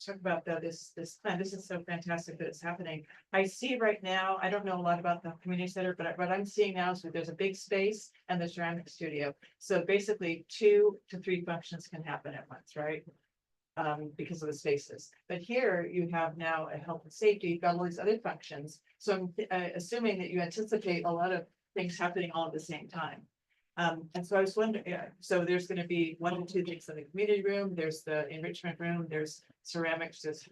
talk about this plan. This is so fantastic that it's happening. I see right now, I don't know a lot about the community center, but what I'm seeing now is that there's a big space and the ceramic studio. So basically 2 to 3 functions can happen at once, right? Because of the spaces. But here you have now a health and safety, you've got all these other functions. So I'm assuming that you anticipate a lot of things happening all at the same time. And so I was wondering, so there's going to be 1 or 2 things in the community room, there's the enrichment room, there's ceramics, there's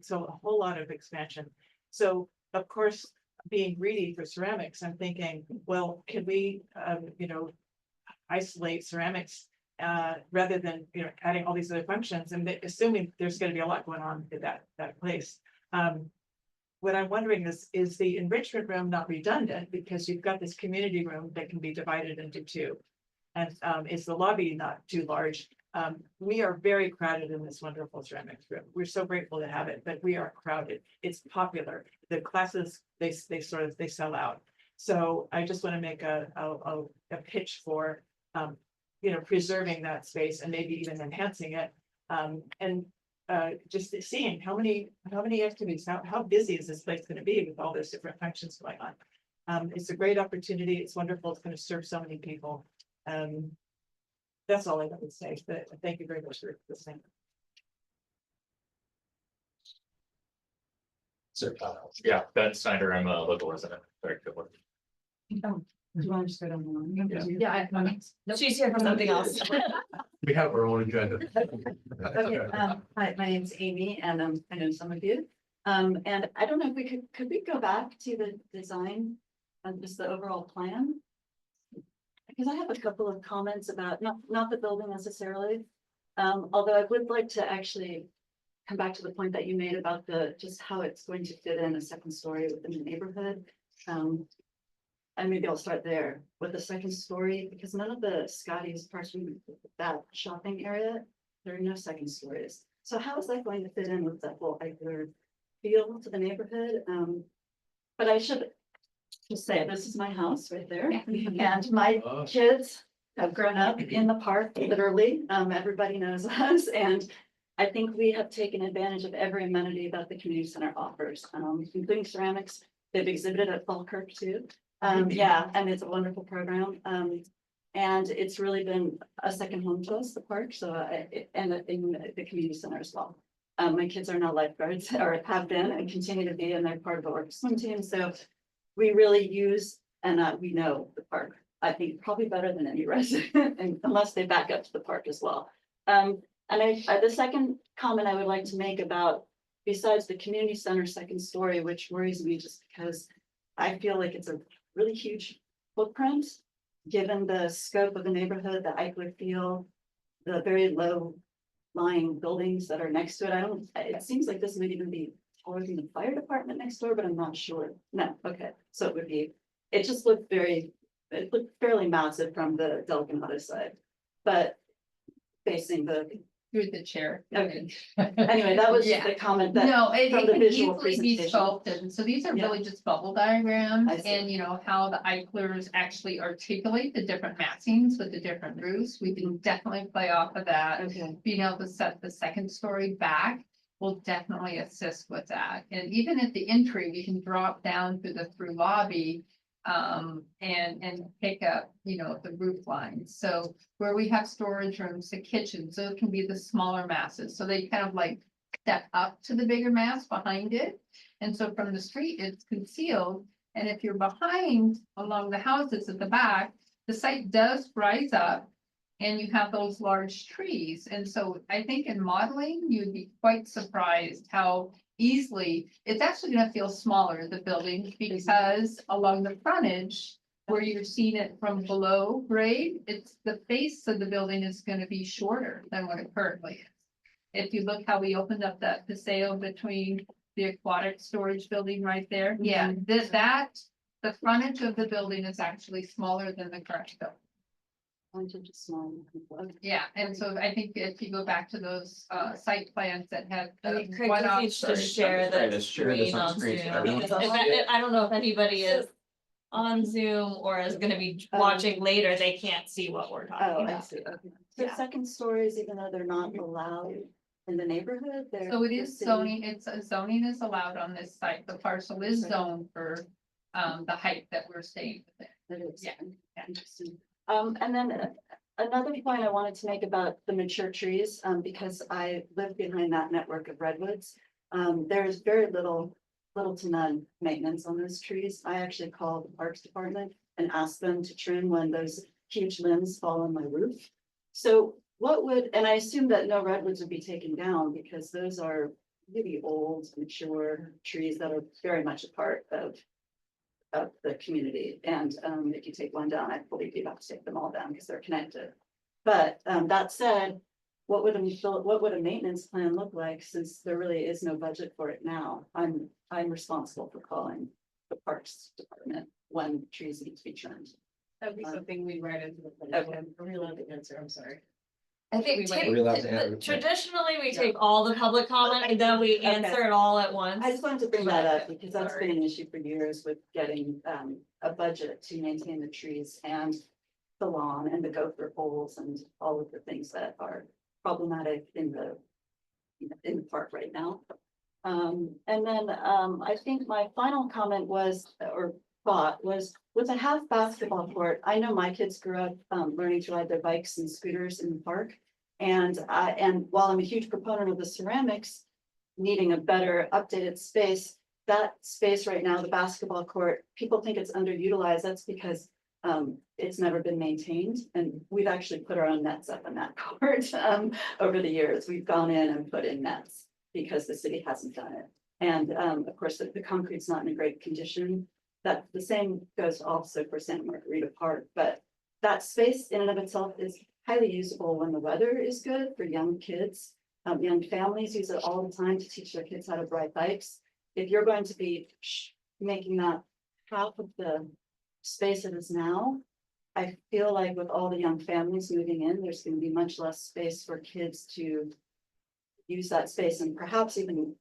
so a whole lot of expansion. So of course, being greedy for ceramics, I'm thinking, well, can we, isolate ceramics rather than, adding all these other functions and assuming there's going to be a lot going on in that place. What I'm wondering is the enrichment room not redundant because you've got this community room that can be divided into 2? And is the lobby not too large? We are very crowded in this wonderful ceramics room. We're so grateful to have it, but we are crowded. It's popular. The classes, they sell out. So I just want to make a pitch for, preserving that space and maybe even enhancing it. And just seeing how many activities, how busy is this place going to be with all those different functions going on. It's a great opportunity. It's wonderful. It's going to serve so many people. That's all I would say, but thank you very much for listening. Sir. Yeah, Ben Snyder, I'm a local resident. Very good one. Yeah, she's here for something else. We have our own agenda. Okay, hi, my name's Amy and I know some of you. And I don't know if we could we go back to the design and just the overall plan? Because I have a couple of comments about, not the building necessarily. Although I would like to actually come back to the point that you made about just how it's going to fit in a second story within the neighborhood. And maybe I'll start there with the second story, because none of the Scotty's parts of that shopping area, there are no second stories. So how is that going to fit in with that whole outdoor feel to the neighborhood? But I should just say, this is my house right there. And my kids have grown up in the park, literally. Everybody knows us. And I think we have taken advantage of every amenity that the community center offers, including ceramics. They've exhibited at Falkirk too. Yeah, and it's a wonderful program. And it's really been a second home to us, the park, so and in the community center as well. My kids are now lifeguards or have been and continue to be, and they're part of the orchestra swim team. So we really use And we know the park, I think probably better than any resident, and unless they back up to the park as well. And the second comment I would like to make about, besides the community center second story, which worries me just because I feel like it's a really huge footprint, given the scope of the neighborhood, the Eichler field, the very low lying buildings that are next to it. It seems like this might even be taller than the fire department next door, but I'm not sure. No, okay, so it would be, it just looked it looked fairly massive from the Delgado side, but facing the, Through the chair. Okay. anyway, that was Yeah. the comment that. No, it from the can visual easily be presentation. sculpted, so these are Yeah. really just bubble diagrams, I see. and you know, how the Eichlers actually articulate the different massings with the different roofs, we can definitely play off of that. Okay, Being able to set the second story back will definitely assist with that, and even at the entry, we can drop down through the through lobby. And pick up, you know, the roof lines, so where we have storage rooms, the kitchens, those can be the smaller masses, so they kind of like step up to the bigger mass behind it. And so from the street, it's concealed, and if you're behind along the houses at the back, the site does rise up. And you have those large trees, and so I think in modeling, you'd be quite surprised how easily, it's actually gonna feel smaller, the building, because along the frontage. Where you're seeing it from below grade, it's the face of the building is gonna be shorter than what it currently is. If you look how we opened up that paseo between the aquatic storage building right there, yeah, the frontage of the building is actually smaller than the current building. just small. Okay. Yeah, and so I think if you go back to those site plans that have. I the think Craig one-off- needs to share Sorry, the let's share this screen on on screen Zoom. so everyone Because can I don't know if anybody is on Zoom or is gonna be watching later, they can't see what we're Oh, talking I about. see, okay. So Yeah. second stories, even though they're not allowed in the neighborhood, they're. So it the is city- zoning, zoning is allowed on this site, the parcel is Okay. zoned for the height that we're staying within. It is. Yeah. Interesting. And then another point I wanted to make about the mature trees, because I live behind that network of redwoods. There is very little to none maintenance on those trees. I actually called the Parks Department and asked them to trim when those huge limbs fall on my roof. So what would, and I assume that no redwoods would be taken down because those are really old, mature trees that are very much a part of the community. And if you take one down, I believe you'd have to take them all down because they're connected. But that said, what would a maintenance plan look like, since there really is no budget for it now? I'm responsible for calling the Parks Department when trees need to be trimmed. That'd be something we write into the Okay. plan. I'm really allowed to answer, I'm sorry. I think We might- Are we allowed to add- traditionally, we take all the public comment and then we answer it all at once. I just wanted to bring that up because that's been an issue for years with getting a budget to maintain the trees and the lawn and the gopher holes and all of the things that are problematic in the park right now. And then I think my final comment was, or thought was, with a half basketball court, I know my kids grew up learning to ride their bikes and scooters in the park. And while I'm a huge proponent of the ceramics, needing a better updated space, that space right now, the basketball court, people think it's underutilized. That's because it's never been maintained, and we've actually put our own nets up on that court over the years. We've gone in and put in nets because the city hasn't done it. And of course, the concrete's not in a great condition. That the same goes also for Santa Margarita Park, but that space in and of itself is highly usable when the weather is good for young kids. Young families use it all the time to teach their kids how to ride bikes. If you're going to be making that half of the space it is now, I feel like with all the young families moving in, there's going to be much less space for kids to use that space, and perhaps even,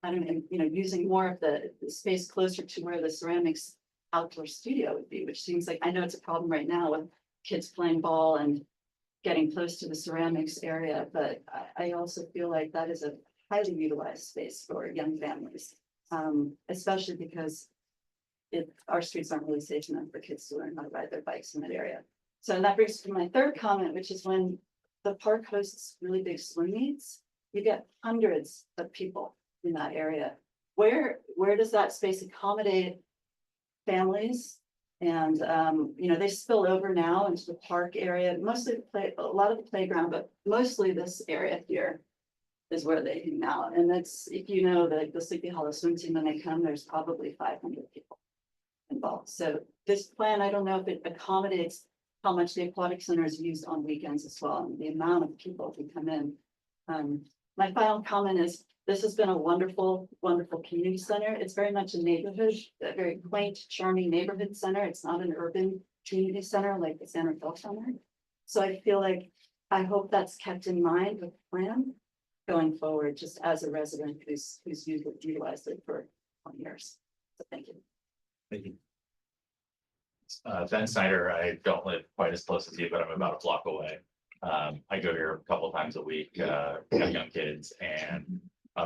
I don't know, using more of the space closer to where the ceramics outdoor studio would be, which seems like, I know it's a problem right now with kids playing ball and getting close to the ceramics area, but I also feel like that is a highly utilized space for young families, especially because our streets aren't really safe enough for kids to learn how to ride their bikes in that area. So that brings me to my third comment, which is when the park hosts really big swim meets, you get hundreds of people in that area. Where does that space accommodate families And, you know, they spill over now into the park area, mostly a lot of the playground, but mostly this area here is where they hang out. And that's, if you know, the Sleepy Hollow swim team, when they come, there's probably 500 people involved. So this plan, I don't know if it accommodates how much the aquatic center is used on weekends as well, and the amount of people who come in. My final comment is, this has been a wonderful, wonderful community center. It's very much a neighborhood, a very quaint, charming neighborhood center. It's not an urban community center like the San Rafael Center. So I feel like, I hope that's kept in mind with the plan going forward, just as a resident who's utilized it for 20 years. So thank you. Thank you. Ben Snyder, I don't live quite as close as you, but I'm about a block away. I go here a couple of times a week, have young kids, and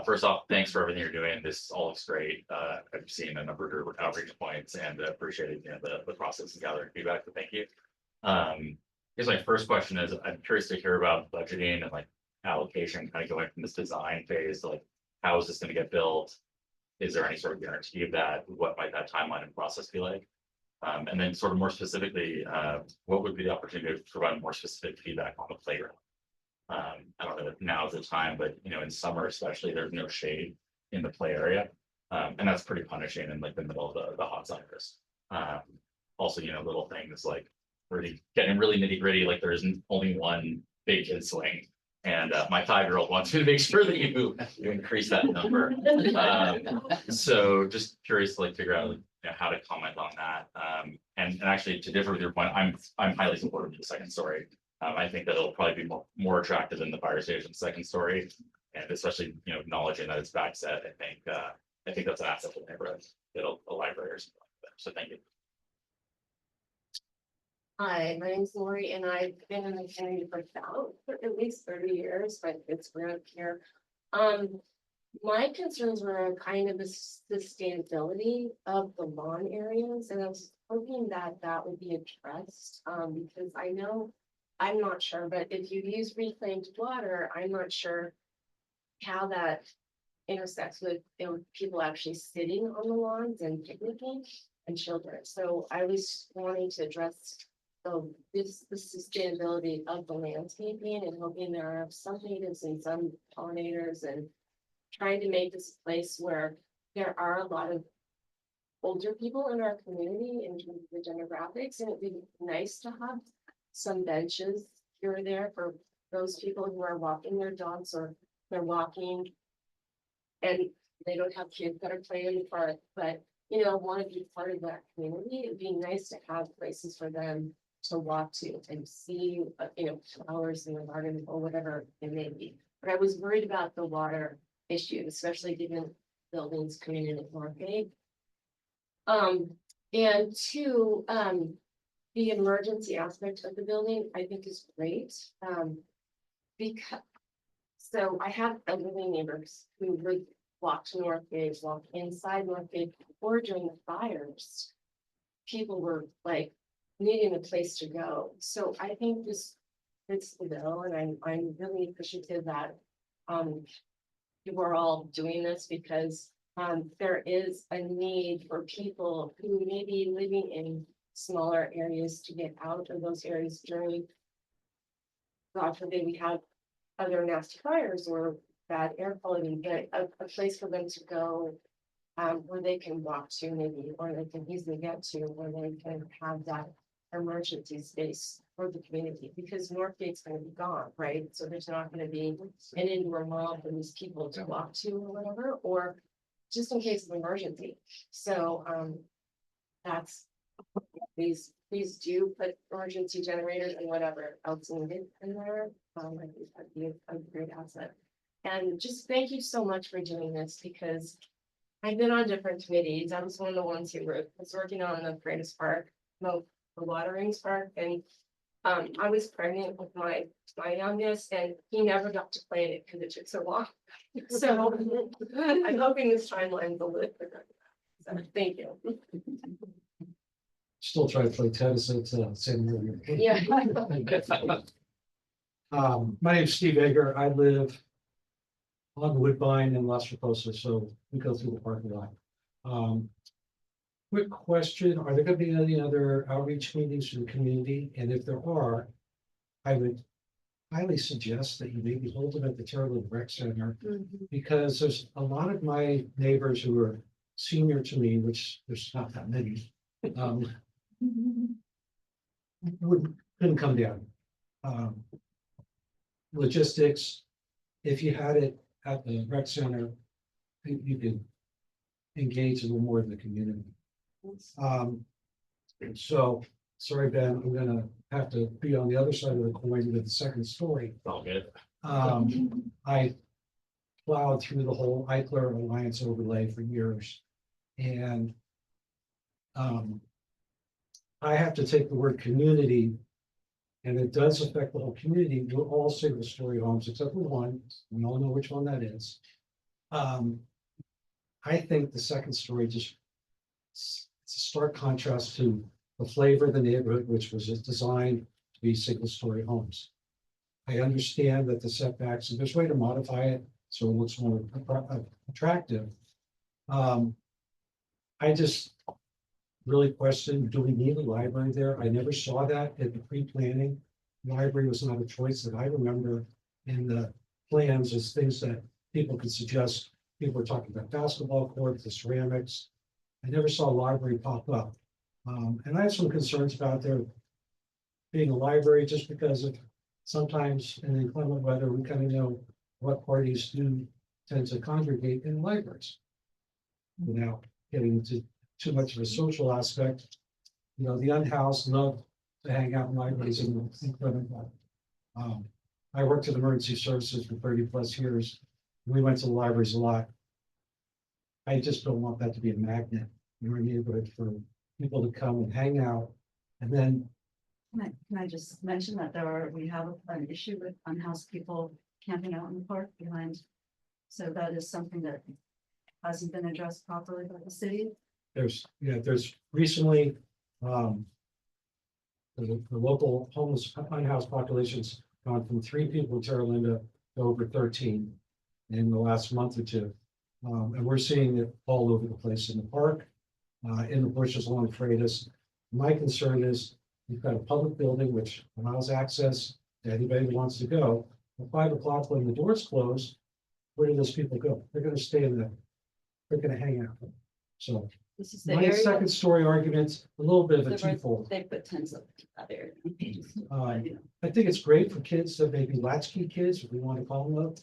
first off, thanks for everything you're doing. This all looks great. I've seen a number of outreach points and appreciated, you know, the process of gathering feedback, so thank you. I guess my first question is, I'm curious to hear about budgeting and like allocation, kind of going from this design phase to like, how is this gonna get built? Is there any sort of guarantee of that? What might that timeline and process be like? And then sort of more specifically, what would be the opportunity to provide more specific feedback on the playground? I don't know if now is the time, but you know, in summer especially, there's no shade in the play area. And that's pretty punishing in like the middle of the hot summers. Also, you know, little things like really getting really nitty gritty, like there isn't only one big kid swing. And my 5-year-old wants me to make sure that you increase that number. So just curious to like figure out, you know, how to comment on that. And actually to differ with your point, I'm highly supportive of the second story. I think that it'll probably be more attractive than the fire station second story. And especially, you know, acknowledging that it's back set, I think that's an asset for the neighborhood, a library or something like that. So thank you. Hi, my name's Lori and I've been in the community for at least 30 years, but it's around here. My concerns were kind of the sustainability of the lawn areas, and I was hoping that that would be addressed, because I know, I'm not sure, but if you use reclaimed water, I'm not sure how that intersects with, you know, people actually sitting on the lawns and picnicking and children. So I was wanting to address the sustainability of the landscaping and hoping there are some natives and some pollinators, and trying to make this a place where there are a lot of older people in our community in terms of the demographics, and it'd be nice to have some benches here or there for those people who are walking their dogs, or they're walking and they don't have kids that are playing in the park, but you know, want to be part of that community. It'd be nice to have places for them to walk to and see, you know, flowers in the garden or whatever it may be. But I was worried about the water issue, especially given buildings coming in at Northgate. And two, the emergency aspect of the building, I think is great. Because, so I have elderly neighbors who would walk to Northgate, walk inside Northgate, or during the fires, people were like needing a place to go. So I think this fits the bill, and I'm really appreciative that you are all doing this, because there is a need for people who may be living in smaller areas to get out of those areas during, God forbid, we have other nasty fires or bad air quality, but a place for them to go where they can walk to maybe, or they can easily get to, where they can have that emergency space for the community, because Northgate's going to be gone, right? So there's not going to be an indoor mall for these people to walk to or whatever, or just in case of emergency. So that's, please do put emergency generators and whatever else needed in there. I think that'd be a great asset. And just thank you so much for doing this, because I've been on different committees. I was one of the ones who was working on the greatest park, the Waterings Park, and I was pregnant with my youngest, and he never got to play in it because it took so long. So I'm hoping this timeline's a little bit. So thank you. Still try to play tennis at San Maria. Yeah. My name's Steve Egger. I live on Woodbine in Las Roposas, so we go through the parking lot. quick question, are there gonna be any other outreach meetings for the community? And if there are, I would highly suggest that you maybe hold them at the Terrell Rec Center, because there's a lot of my neighbors who are senior to me, which there's not that many, couldn't come down. Logistics, if you had it at the rec center, you could engage a little more in the community. So, sorry, Ben, I'm gonna have to be on the other side of the coin with the second story. All good. I plowed through the whole Eichler Alliance overlay for years. And I have to take the word community, and it does affect the whole community. We're all single story homes except for one. We all know which one that is. I think the second story just, it's a stark contrast to the flavor of the neighborhood, which was designed to be single story homes. I understand that the setbacks, and there's a way to modify it so it looks more attractive. I just really question, do we need a library there? I never saw that in the pre-planning. Library was not a choice that I remember in the plans as things that people could suggest. People were talking about basketball court, the ceramics. I never saw a library pop up. And I have some concerns about there being a library just because of sometimes in inclement weather, we kind of know what parties do tend to congregate in libraries. Without getting into too much of a social aspect, you know, the unhoused love to hang out in libraries and inclement weather. I worked in emergency services for 30+ years. We went to the libraries a lot. I just don't want that to be a magnet in our neighborhood for people to come and hang out. And then Can I just mention that we have an issue with unhoused people camping out in the park behind. So that is something that hasn't been addressed properly by the city. there's recently, the local homeless unhoused population's gone from 3 people in Terra Linda to over 13 in the last month or two. And we're seeing it all over the place in the park, in the bushes along Freitas. My concern is you've got a public building which allows access to anybody who wants to go. At 5 o'clock when the doors close, where do those people go? They're gonna stay in the, they're gonna hang out. So This is the my area. second story argument, a little bit of a the red- twofold. They put tents up there. I think it's great for kids that maybe latchkey kids, if we want to call them up.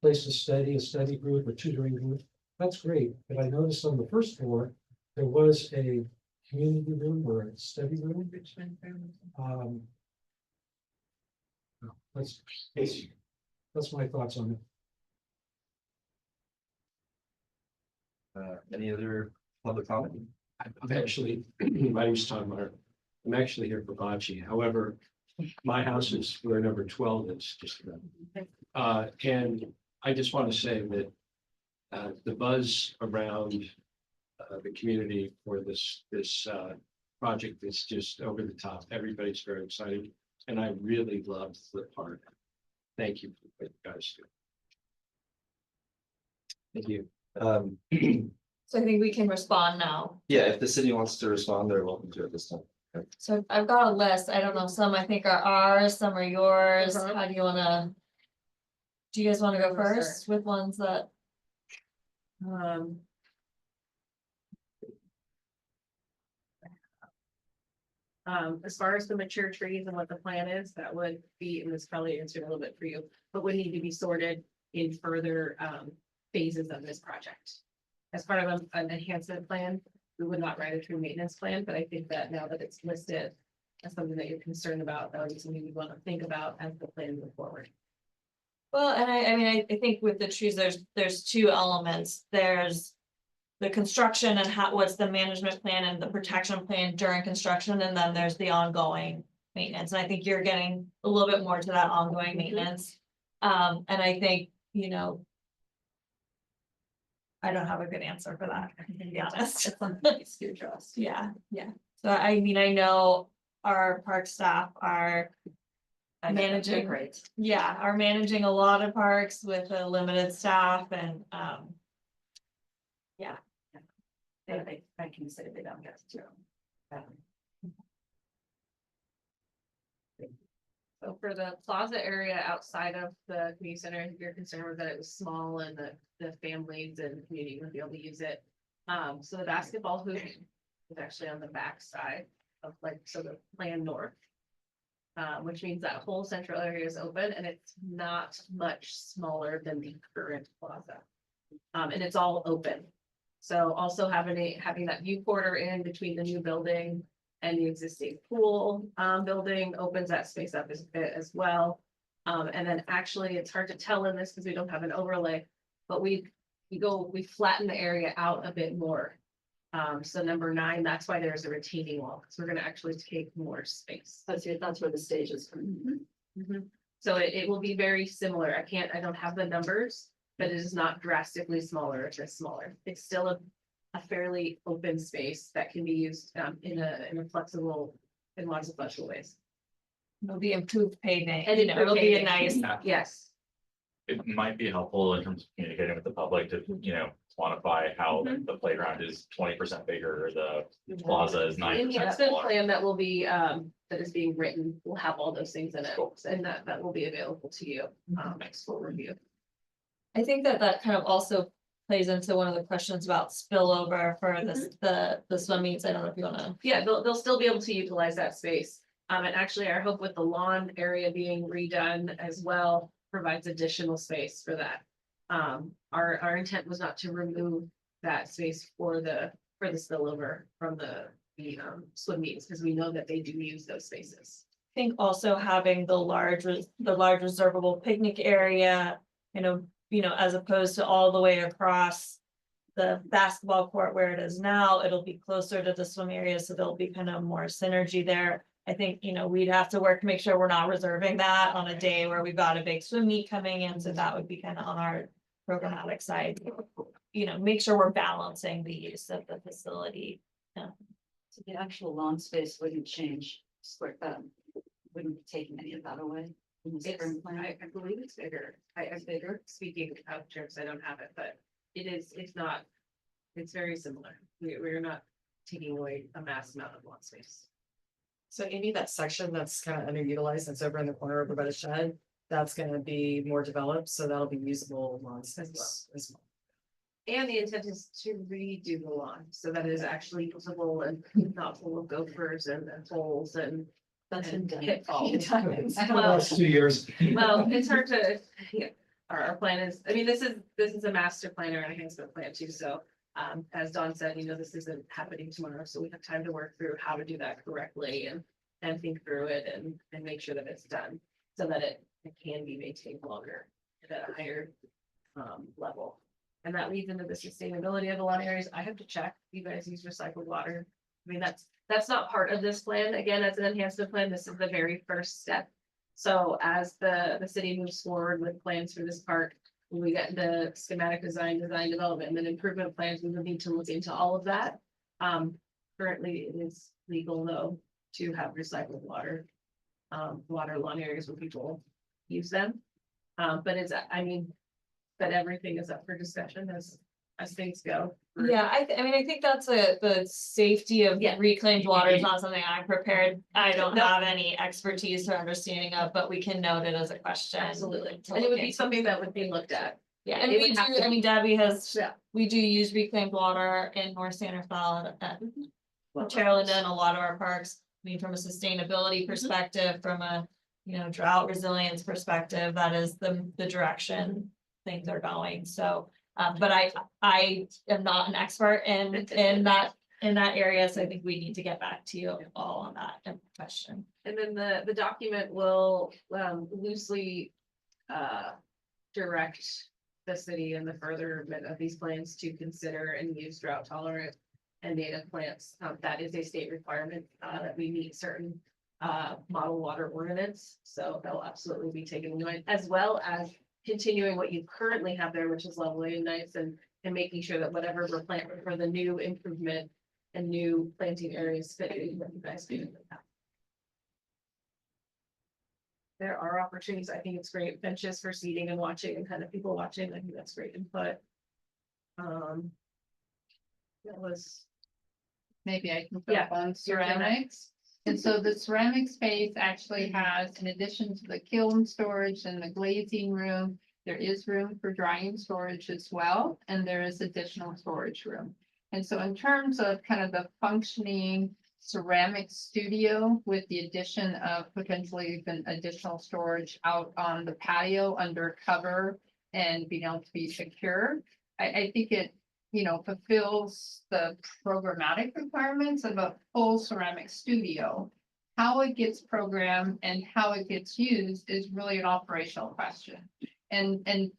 Place to study, a study group, a tutoring group. That's great. But I noticed on the first floor, there was a community room or a study room. That's my thoughts on it. Any other public comment? I'm actually, my name's Tom Meyer. I'm actually here for Bocce. However, my house is where number 12 is just about. And I just want to say that the buzz around the community for this project is just over the top. Everybody's very excited, and I really love the park. Thank you for what you guys do. Thank you. So I think we can respond now. Yeah, if the city wants to respond, they're welcome to at this time. So I've got a list. I don't know, some I think are ours, some are yours. How do you wanna? Do you guys wanna go first with ones that? As far as the mature trees and what the plan is, that would be, and this probably answered a little bit for you, but would need to be sorted in further phases of this project. As part of an enhancement plan, we would not write a true maintenance plan, but I think that now that it's listed as something that you're concerned about, that would be something we want to think about as the plan move forward. Well, and I mean, I think with the trees, there's 2 elements. There's the construction and what's the management plan and the protection plan during construction, and then there's the ongoing maintenance. And I think you're getting a little bit more to that ongoing maintenance. And I think, you know, I don't have a good answer for that, to be honest. It's your trust. Yeah. So I mean, I know our park staff are managing, Great. are managing a lot of parks with a limited staff and, I can say they don't get to. So for the plaza area outside of the community center, if you're concerned with that it was small and the families and community would be able to use it. So the basketball hoop is actually on the back side of like, so the plan north. Which means that whole central area is open and it's not much smaller than the current plaza. And it's all open. So also having that view quarter in between the new building and the existing pool building opens that space up as well. And then actually, it's hard to tell in this because we don't have an overlay, but we flatten the area out a bit more. So number 9, that's why there's a retaining wall, because we're gonna actually take more space. That's where the stage is coming. So it will be very similar. I don't have the numbers, but it is not drastically smaller, it's just smaller. It's still a fairly open space that can be used in a flexible, in lots of flexible ways. It'll be improved paving. And You know, it'll be a improved nice, Yes, It might be helpful in terms of communicating with the public to, quantify how the playground is 20% bigger, or the plaza is the 9% enhancement smaller. plan that will be, that is being written will have all those things in it, and that will be available to you, next for review. I think that kind of also plays into one of the questions about spillover for this, the swim meets. I don't know if you wanna. Yeah, they'll still be able to utilize that space. And actually, our hope with the lawn area being redone as well provides additional space for that. Our intent was not to remove that space for the spillover from the swim meets, because we know that they do use those spaces. I think also having the large reservable picnic area, as opposed to all the way across the basketball court where it is now, it'll be closer to the swim area, so there'll be kind of more synergy there. I think, we'd have to work to make sure we're not reserving that on a day where we've got a big swim meet coming in, so that would be kind of on our programmatic side. Make sure we're balancing the use of the facility. So the actual lawn space wouldn't change, wouldn't be taking any of that away. In the spring plan. I believe it's bigger. I'm bigger, speaking of terms, I don't have it, but it's not, it's very similar. We're not taking away a mass amount of lawn space. So Amy, that section that's kind of underutilized, that's over in the corner over by the shed, that's gonna be more developed, so that'll be usable lawn space as well. And the intent is to redo the lawn, so that it is actually usable and not full of gophers and holes and. That's been done pitfalls. a few times. The last 2 years. Well, it's hard to, our plan is, this is a master plan or enhancement plan too, so. As Dawn said, this isn't happening tomorrow, so we have time to work through how to do that correctly and think through it and make sure that it's done. So that it can be maintained longer at a higher level. And that leads into the sustainability of a lot of areas. I have to check, you guys use recycled water. That's not part of this plan. Again, as an enhancement plan, this is the very first step. So as the city moves forward with plans for this park, when we get the schematic design development, and then improvement plans, we will need to look into all of that. Currently, it is legal though to have recycled water. Water lawn areas where people use them. But everything is up for discussion as things go. Yeah, I think that's the safety of reclaimed water is not something I'm prepared. I don't have any expertise or understanding of, but we can note it as a question. Absolutely, to and it would look be into. something that would be looked at. Yeah, and It we would have do, to be- Debbie has, Yeah. we do use reclaimed water in North Santa Fe at Chairland and a lot of our parks. From a sustainability perspective, from a, drought resilience perspective, that is the direction things are going, so. But I am not an expert in that area, so I think we need to get back to you all on that question. And then the document will loosely direct the city and the furtherment of these plans to consider and use drought tolerant and native plants. That is a state requirement that we meet certain model water ordinance. So that will absolutely be taken into it, as well as continuing what you currently have there, which is lovely and nice, and making sure that whatever we're planting for the new improvement and new planting areas fit in what you guys do. There are opportunities. I think it's great benches for seating and watching and kind of people watching. I think that's great input. That was. Maybe I can Yeah, jump on you're doing it. ceramics. And so the ceramic space actually has, in addition to the kiln storage and the glazing room, there is room for drying storage as well, and there is additional storage room. And so in terms of kind of the functioning ceramic studio with the addition of potentially even additional storage out on the patio under cover and being able to be secure, I think it, you know, fulfills the programmatic requirements of a full ceramic studio. How it gets programmed and how it gets used is really an operational question. And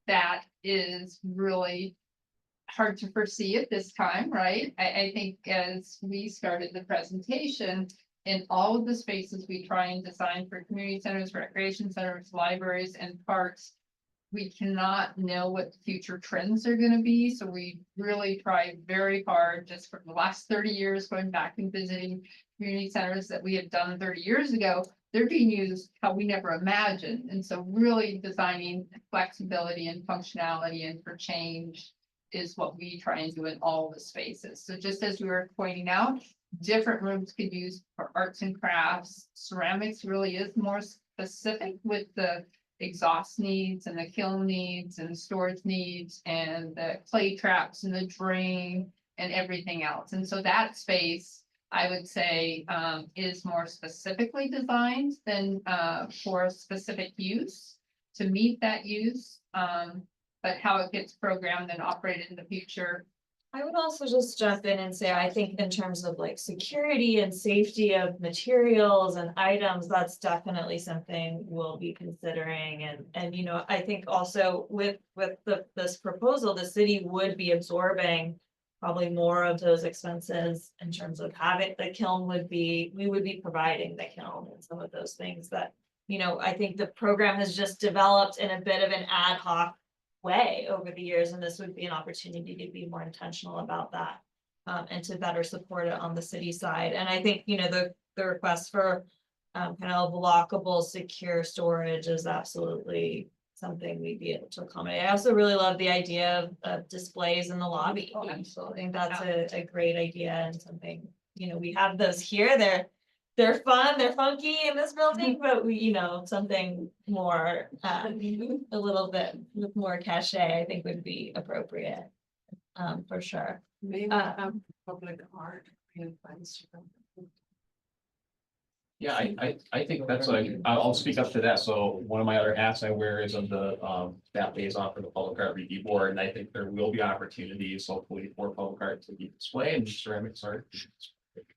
that is really hard to foresee at this time, right? I think as we started the presentation, in all of the spaces we try and design for community centers, recreation centers, libraries, and parks, we cannot know what future trends are gonna be, so we really try very hard, just for the last 30 years, going back and visiting community centers that we had done 30 years ago, they're being used how we never imagined, and so really designing flexibility and functionality and for change is what we try and do in all the spaces. So just as we were pointing out, different rooms could use for arts and crafts. Ceramics really is more specific with the exhaust needs and the kiln needs and storage needs and the clay traps and the drain and everything else. And so that space, I would say, is more specifically designed than for a specific use to meet that use. But how it gets programmed and operated in the future. I would also just jump in and say, I think in terms of like security and safety of materials and items, that's definitely something we'll be considering. And you know, I think also with this proposal, the city would be absorbing probably more of those expenses in terms of having the kiln we would be providing the kiln and some of those things that, you know, I think the program has just developed in a bit of an ad hoc way over the years, and this would be an opportunity to be more intentional about that and to better support it on the city side. And I think, you know, the request for kind of lockable, secure storage is absolutely something we'd be able to accommodate. I also really love the idea of displays in the lobby. I think that's a great idea and something, you know, we have those here. They're fun, they're funky in this building, but we, you know, something more, a little bit with more cachet, I think would be appropriate. For sure. Maybe public art. Yeah, I think that's like, I'll speak up to that. So one of my other hats I wear is on the that liaison for the Public Art Review Board, and I think there will be opportunities hopefully for public art to be displayed and ceramics art.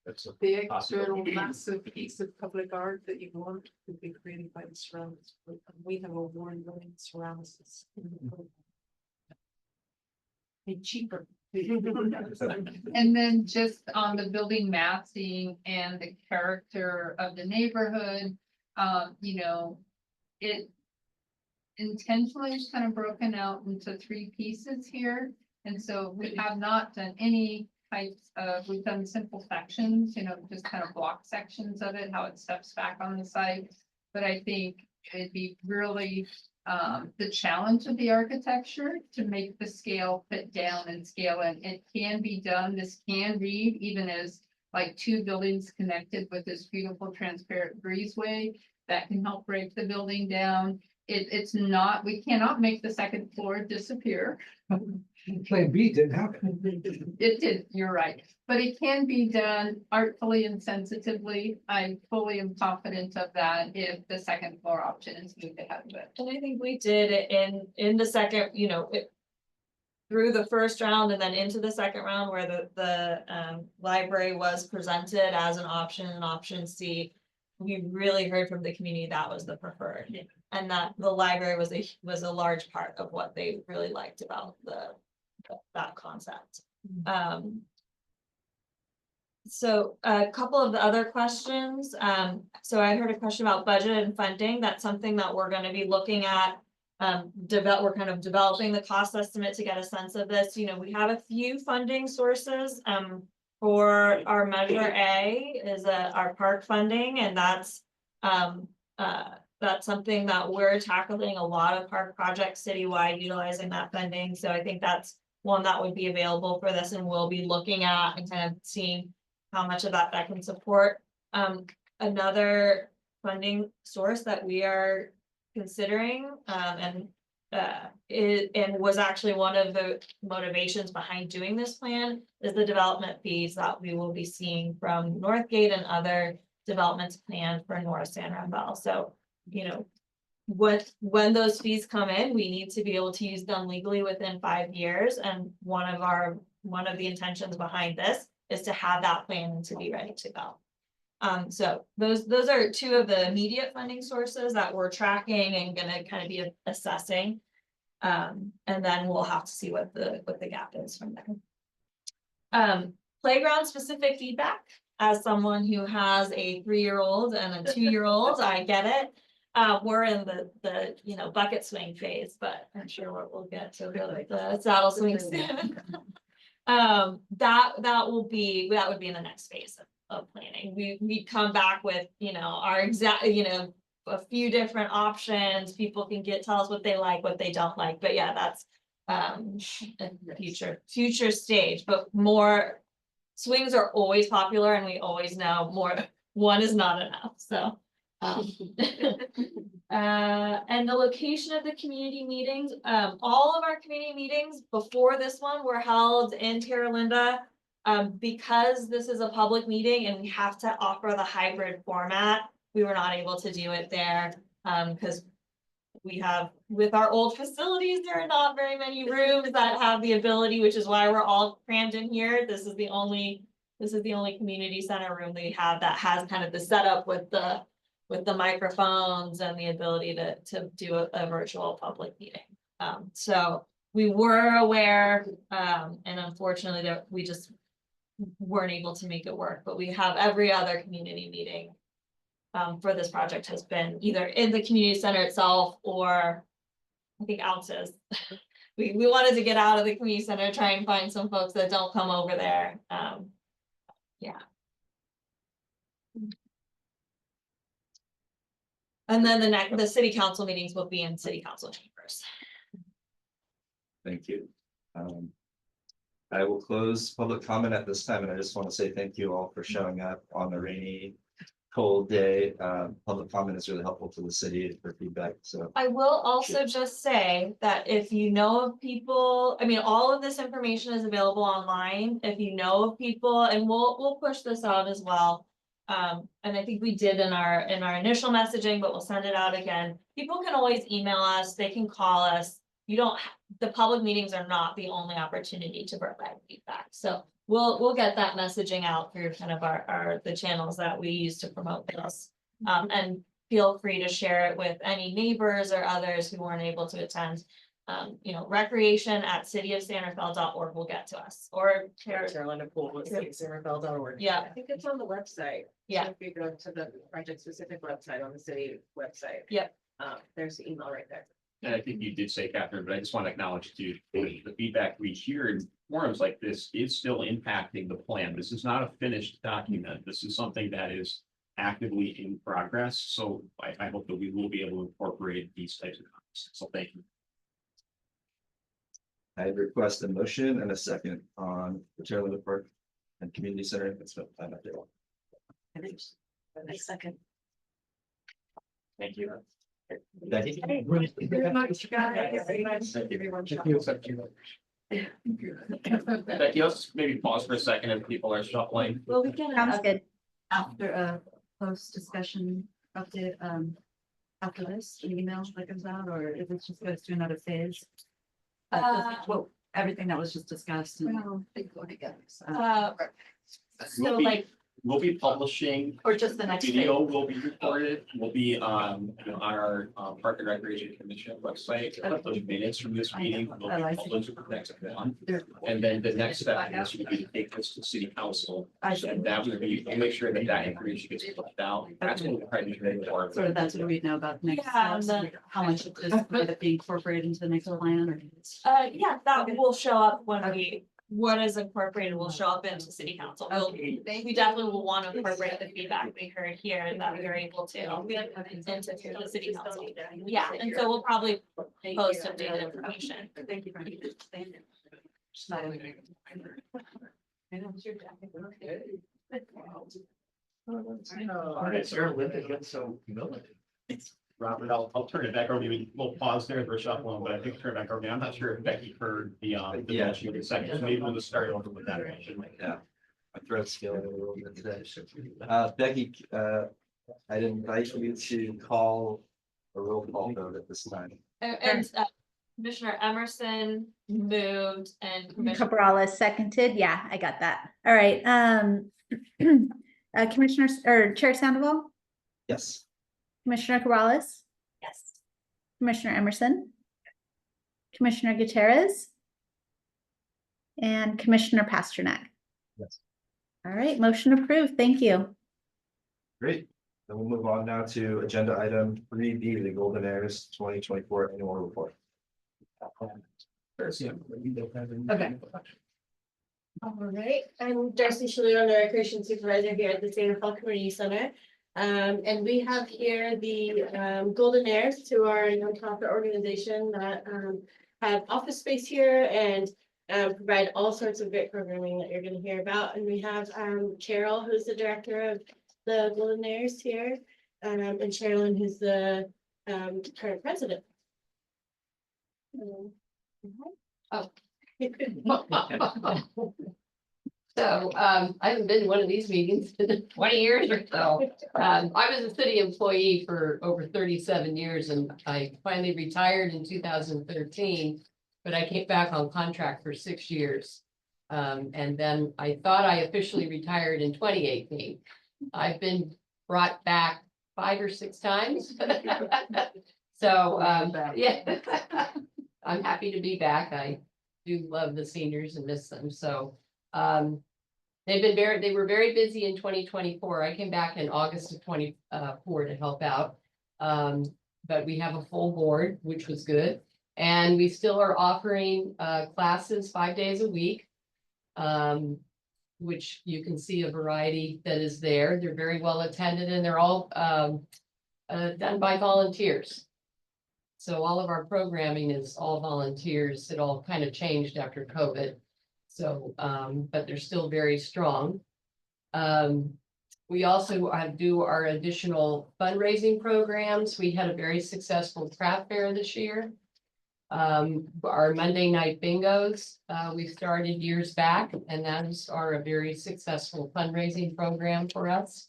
That's a The external possibility. massive piece of public art that you want could be created by the ceramics group, and we have award-winning ceramicists. Be cheaper. And then just on the building massing and the character of the neighborhood, you know, it intentionally is kind of broken out into 3 pieces here. And so we have not done any types of, we've done simple sections, you know, just kind of block sections of it, how it steps back on the site. But I think it'd be really the challenge of the architecture to make the scale fit down and scale in. It can be done, this can read even as like 2 buildings connected with this beautiful transparent breezeway that can help break the building down. It's not, we cannot make the 2nd floor disappear. Plan B didn't happen. It did, you're right, but it can be done artfully and sensitively. I fully am confident of that if the 2nd floor option is moved ahead of it. And I think we did it in the second, you know, through the first round and then into the second round where the library was presented as an option C. We really heard from the community that was the preferred, and that the library was a large part of what they really liked about that concept. So a couple of the other questions. So I heard a question about budget and funding. That's something that we're going to be looking at. We're kind of developing the cost estimate to get a sense of this. You know, we have a few funding sources. For our Measure A is our park funding, and that's something that we're tackling a lot of park projects citywide utilizing that funding. So I think that's one that would be available for this, and we'll be looking at and kind of seeing how much of that can support. Another funding source that we are considering, and was actually one of the motivations behind doing this plan, is the development fees that we will be seeing from Northgate and other developments planned for North San Rafael. So, you know, when those fees come in, we need to be able to use them legally within 5 years. And one of the intentions behind this is to have that plan to be ready to go. So those are two of the immediate funding sources that we're tracking and gonna kind of be assessing. And then we'll have to see what the gap is from there. Playground specific feedback. As someone who has a 3-year-old and a 2-year-old, I get it. We're in the you know, bucket swing phase, but I'm sure we'll get to the saddle swing soon. That would be in the next phase of planning. We come back with, you know, our exact, you know, a few different options. People can tell us what they like, what they don't like, but yeah, that's a future stage. But more swings are always popular, and we always know one is not enough, so. And the location of the community meetings, all of our community meetings before this one were held in Terra Linda. Because this is a public meeting and we have to offer the hybrid format, we were not able to do it there. Because we have, with our old facilities, there are not very many rooms that have the ability, which is why we're all crammed in here. This is the only community center room we have that has kind of the setup with the microphones and the ability to do a virtual public meeting. So we were aware, and unfortunately that we just weren't able to make it work, but we have every other community meeting for this project has been either in the community center itself, or I think ounces. We wanted to get out of the community center, try and find some folks that don't come over there. Yeah. And then the city council meetings will be in city council chambers. Thank you. I will close public comment at this time, and I just want to say thank you all for showing up on the rainy, cold day. Public comment is really helpful to the city for feedback, so. I will also just say that if you know of people, I mean, all of this information is available online. If you know of people, and we'll push this out as well. And I think we did in our initial messaging, but we'll send it out again. People can always email us, they can call us. The public meetings are not the only opportunity to provide feedback. So we'll get that messaging out through kind of the channels that we use to promote this. And feel free to share it with any neighbors or others who weren't able to attend. You know, recreation@cityofsanrafael.org will get to us, or Carolina Pool with cityofsanrafael.org. Yeah. I think it's on the website. Yeah. So if you go to the project specific website on the city website. Yep. There's the email right there. And I think you did say, Catherine, but I just want to acknowledge too, the feedback we hear in forums like this is still impacting the plan. This is not a finished document. This is something that is actively in progress. So I hope that we will be able to incorporate these types of comments. So thank you. I request a motion and a second on the Terra Linda Park and Community Center. That's what I'm at there. A second. Thank you. Becky? Very much, guys. Becky, let's maybe pause for a second if people are shuffling. Well, we can. Sounds good. After a post discussion update, after this, an email that comes out, or if it just goes to another phase? Well, everything that was just discussed and they go together. So like, We'll be publishing. Or just the next Video will be recorded, will be on our Park and Recreation Commission website. Those minutes from this meeting will be published next month. And then the next step is to take this to city council. And that would be, we'll make sure that that information gets pushed out. That's what we're trying to do for. Sort of that's what we know about next Yeah, steps, how much of this might be incorporated into the next plan or. yeah, that will show up when what is incorporated will show up into city council. We definitely will want to incorporate the feedback we heard here and that we are able to into the city council. Yeah, and so we'll probably post updated information. Thank you for understanding. All right, Sarah, Linda, get so humility. Robert, I'll turn it back over to you. We'll pause there for a shuffle, but I think turn it back over to you. I'm not sure if Becky heard the Yeah. motion in a second, so maybe we'll just start over with that. Yeah. My throat's feeling a little bit today. Becky, I'd invite you to call a roll call vote at this time. And Commissioner Emerson moved and Commissioner. Cabrera seconded. Yeah, I got that. All right. Commissioner or Chair Sandoval, Yes. Commissioner Cabrales, Yes. Commissioner Emerson, Commissioner Gutierrez, and Commissioner Pasternak. Yes. All right, motion approved. Thank you. Great. Then we'll move on now to agenda item 3B, the Golden Heirs 2024 annual report. Okay. All right, I'm Darcy Shalou, the recreation supervisor here at the Santa Fe Community Center. And we have here the Golden Heirs, who are a nonprofit organization that have office space here and provide all sorts of great programming that you're going to hear about. And we have Carol, who's the director of the Golden Heirs here, and Sherilyn, who's the current president. So, I haven't been to one of these meetings in 20 years or so. I was a city employee for over 37 years and I finally retired in 2013. But I came back on contract for 6 years. And then I thought I officially retired in 2018. I've been brought back 5 or 6 times. So, yeah, I'm happy to be back. I do love the seniors and miss them. So, they were very busy in 2024. I came back in August of 24 to help out. But we have a full board, which was good. And we still are offering classes 5 days a week. Which you can see a variety that is there. They're very well attended and they're all done by volunteers. So all of our programming is all volunteers. It all kind of changed after COVID. So, but they're still very strong. We also do our additional fundraising programs. We had a very successful craft fair this year. Our Monday night bingos, we started years back, and those are a very successful fundraising program for us.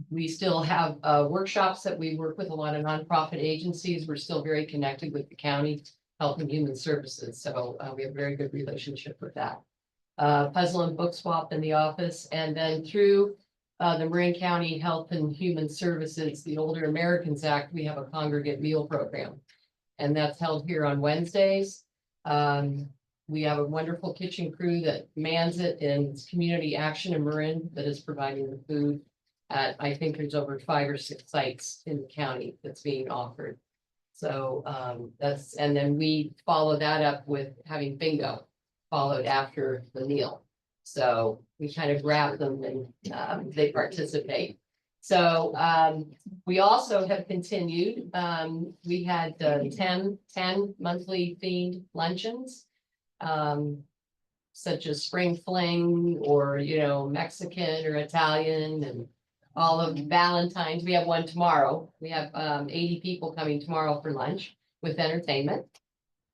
We still have workshops that we work with a lot of nonprofit agencies. We're still very connected with the county Health and Human Services, so we have a very good relationship with that. Puzzle and book swap in the office, and then through the Marin County Health and Human Services, the Older Americans Act, we have a congregate meal program. And that's held here on Wednesdays. We have a wonderful kitchen crew that mans it, and it's Community Action in Marin that is providing the food at, I think there's over 5 or 6 sites in the county that's being offered. So that's, and then we follow that up with having bingo followed after the meal. So we kind of grab them and they participate. So we also have continued. We had 10 monthly themed luncheons, such as Spring Fling or, you know, Mexican or Italian, and all of Valentine's. We have one tomorrow. We have 80 people coming tomorrow for lunch with entertainment.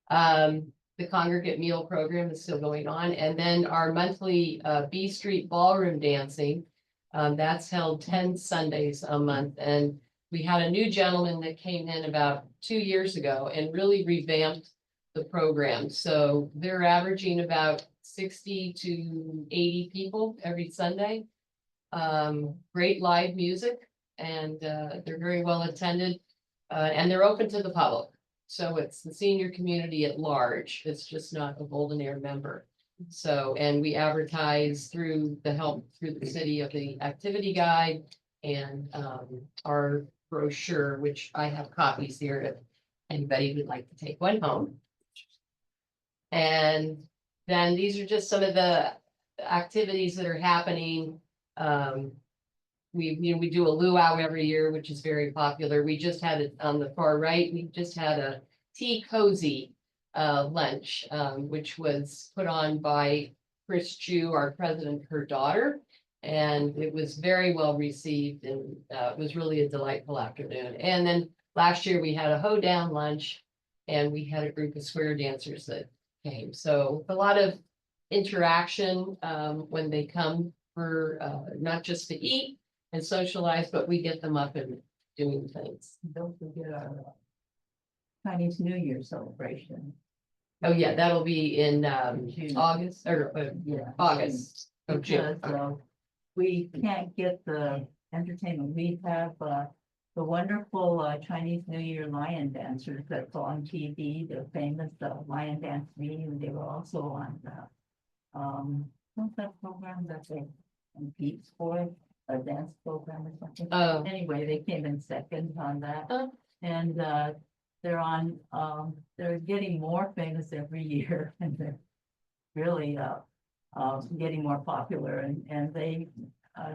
The congregate meal program is still going on. And then our monthly B Street ballroom dancing, that's held 10 Sundays a month. And we had a new gentleman that came in about 2 years ago and really revamped the program. So they're averaging about 60 to 80 people every Sunday. Great live music, and they're very well attended, and they're open to the public. So it's the senior community at large. It's just not a Golden Heir member. So, and we advertise through the help through the city of the activity guide and our brochure, which I have copies here if anybody would like to take one home. And then these are just some of the activities that are happening. We do a luau every year, which is very popular. We just had it on the far right. We just had a tea cozy lunch, which was put on by Chris Chu, our president, her daughter. And it was very well received and it was really a delightful afternoon. And then last year we had a hoedown lunch and we had a group of square dancers that came. So a lot of interaction when they come for not just to eat and socialize, but we get them up and doing things. Don't forget our Chinese New Year celebration. Oh, yeah, that'll be in June. August or Yeah. August. of June. Because we can't get the entertainment. We have the wonderful Chinese New Year lion dancers that's on TV, the famous lion dance meeting. They were also on what's that program that they compete for, a dance program or something? Oh. Anyway, they came in second on that. Oh. And they're on, they're getting more famous every year and they're really getting more popular and they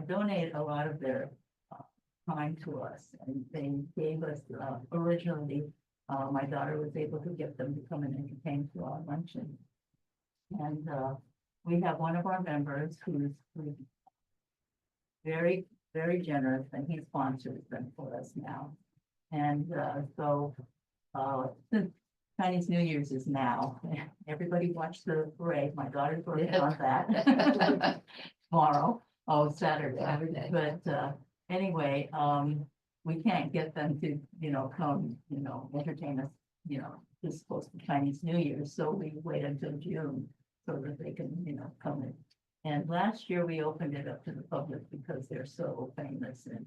donate a lot of their time to us. And they gave us originally, my daughter was able to get them to come and entertain to our luncheon. And we have one of our members who's very, very generous and he sponsors them for us now. And so since Chinese New Year's is now, everybody watch the parade. My daughter's working on that tomorrow, Saturday. But anyway, we can't get them to, come, entertain us, this close to Chinese New Year. So we wait until June so that they can, come in. And last year we opened it up to the public because they're so famous and,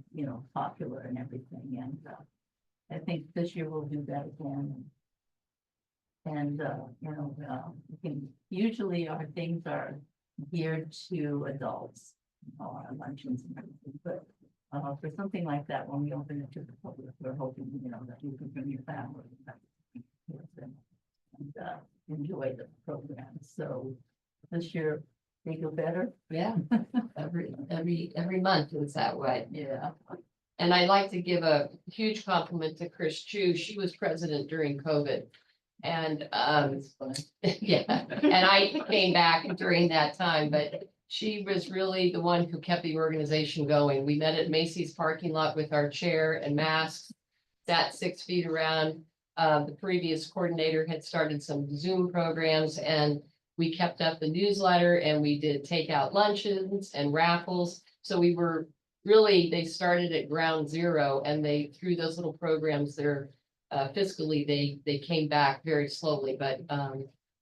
popular and everything. And I think this year we'll do that again. And, usually our things are geared to adults, our luncheons and everything, but for something like that, when we open it to the public, we're hoping, that you can bring your family and enjoy the program. So this year, they go better. Yeah, every month is that way. Yeah. And I'd like to give a huge compliment to Chris Chu. She was president during COVID. And yeah, and I came back during that time, but she was really the one who kept the organization going. We met at Macy's parking lot with our chair and masks, sat 6 feet around. The previous coordinator had started some Zoom programs and we kept up the newsletter and we did takeout luncheons and raffles. So we were really, they started at ground zero and they, through those little programs, they're fiscally, they came back very slowly, but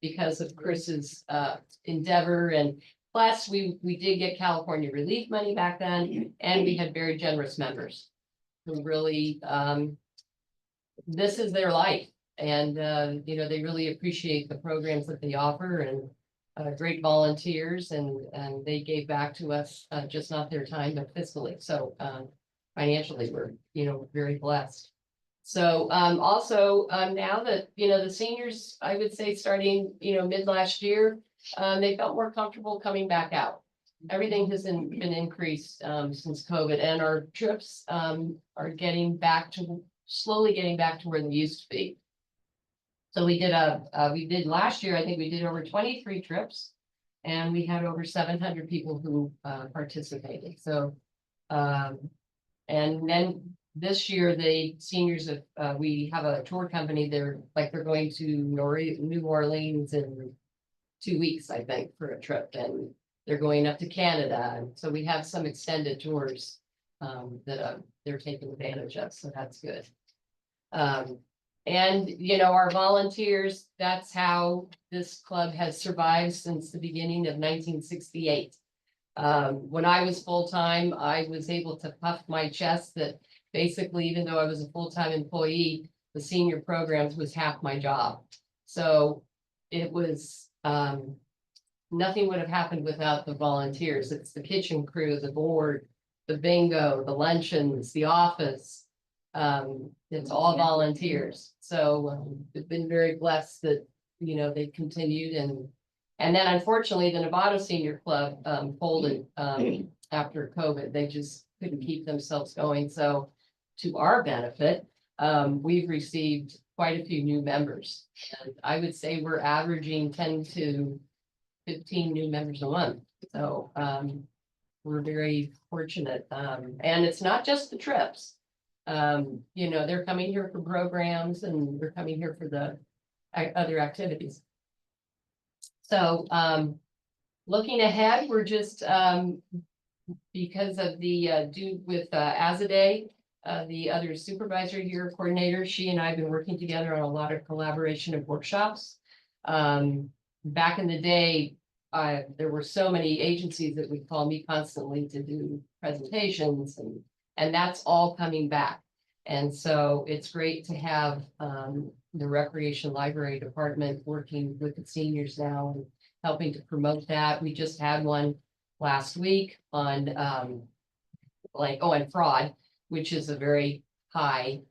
because of Chris's endeavor and plus we did get California relief money back then and we had very generous members who really, this is their life. And, they really appreciate the programs that they offer and great volunteers and they gave back to us, just not their time, but fiscally. So financially, we're, very blessed. So also now that, the seniors, I would say starting, mid last year, they felt more comfortable coming back out. Everything has been increased since COVID and our trips are slowly getting back to where they used to be. So we did last year, I think we did over 23 trips and we had over 700 people who participated. So, and then this year, the seniors, we have a tour company, they're going to New Orleans in 2 weeks, I think, for a trip, and they're going up to Canada. And so we have some extended tours that they're taking advantage of, so that's good. And, our volunteers, that's how this club has survived since the beginning of 1968. When I was full-time, I was able to puff my chest that basically, even though I was a full-time employee, the senior programs was half my job. So it was, nothing would have happened without the volunteers. It's the kitchen crew, the board, the bingo, the luncheons, the office. It's all volunteers. So we've been very blessed that, they continued and then unfortunately the Novato Senior Club folded after COVID. They just couldn't keep themselves going. So to our benefit, we've received quite a few new members. And I would say we're averaging 10 to 15 new members a month. So we're very fortunate. And it's not just the trips. You know, they're coming here for programs and they're coming here for the other activities. So looking ahead, we're just because of the due with Azaday, the other supervisor here, coordinator, she and I have been working together on a lot of collaboration of workshops. Back in the day, there were so many agencies that would call me constantly to do presentations, and that's all coming back. And so it's great to have the Recreation Library Department working with the seniors now and helping to promote that. We just had one last week on and fraud, which is a very high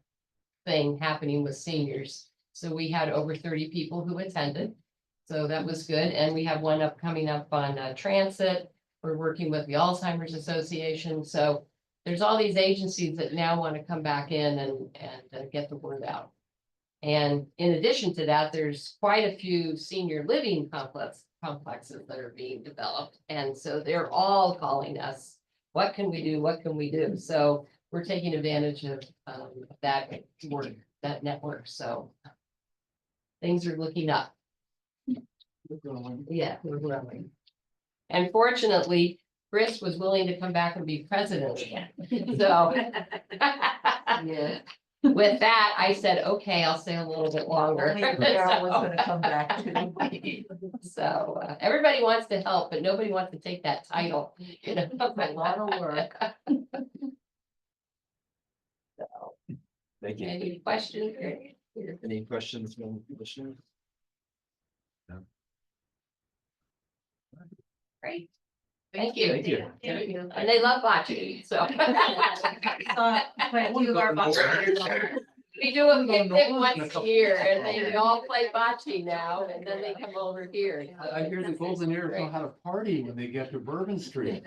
thing happening with seniors. So we had over 30 people who attended. So that was good. And we have one coming up on transit. We're working with the Alzheimer's Association. So there's all these agencies that now want to come back in and get the word out. And in addition to that, there's quite a few senior living complexes that are being developed. And so they're all calling us, what can we do? What can we do? So we're taking advantage of that work, that network. So things are looking up. Yeah, we're growing. And fortunately, Chris was willing to come back and be president again. So yeah. With that, I said, okay, I'll stay a little bit longer. Carol was gonna come back too. So everybody wants to help, but nobody wants to take that title. You know, A lot of work. So, Thank you. any questions? Any questions from the commissioners? Great. Thank you. Thank you. Thank you. And they love bocce, so. We do a picnic once a year and they all play bocce now and then they come over here. I hear the Golden Heirs know how to party when they get to Bourbon Street.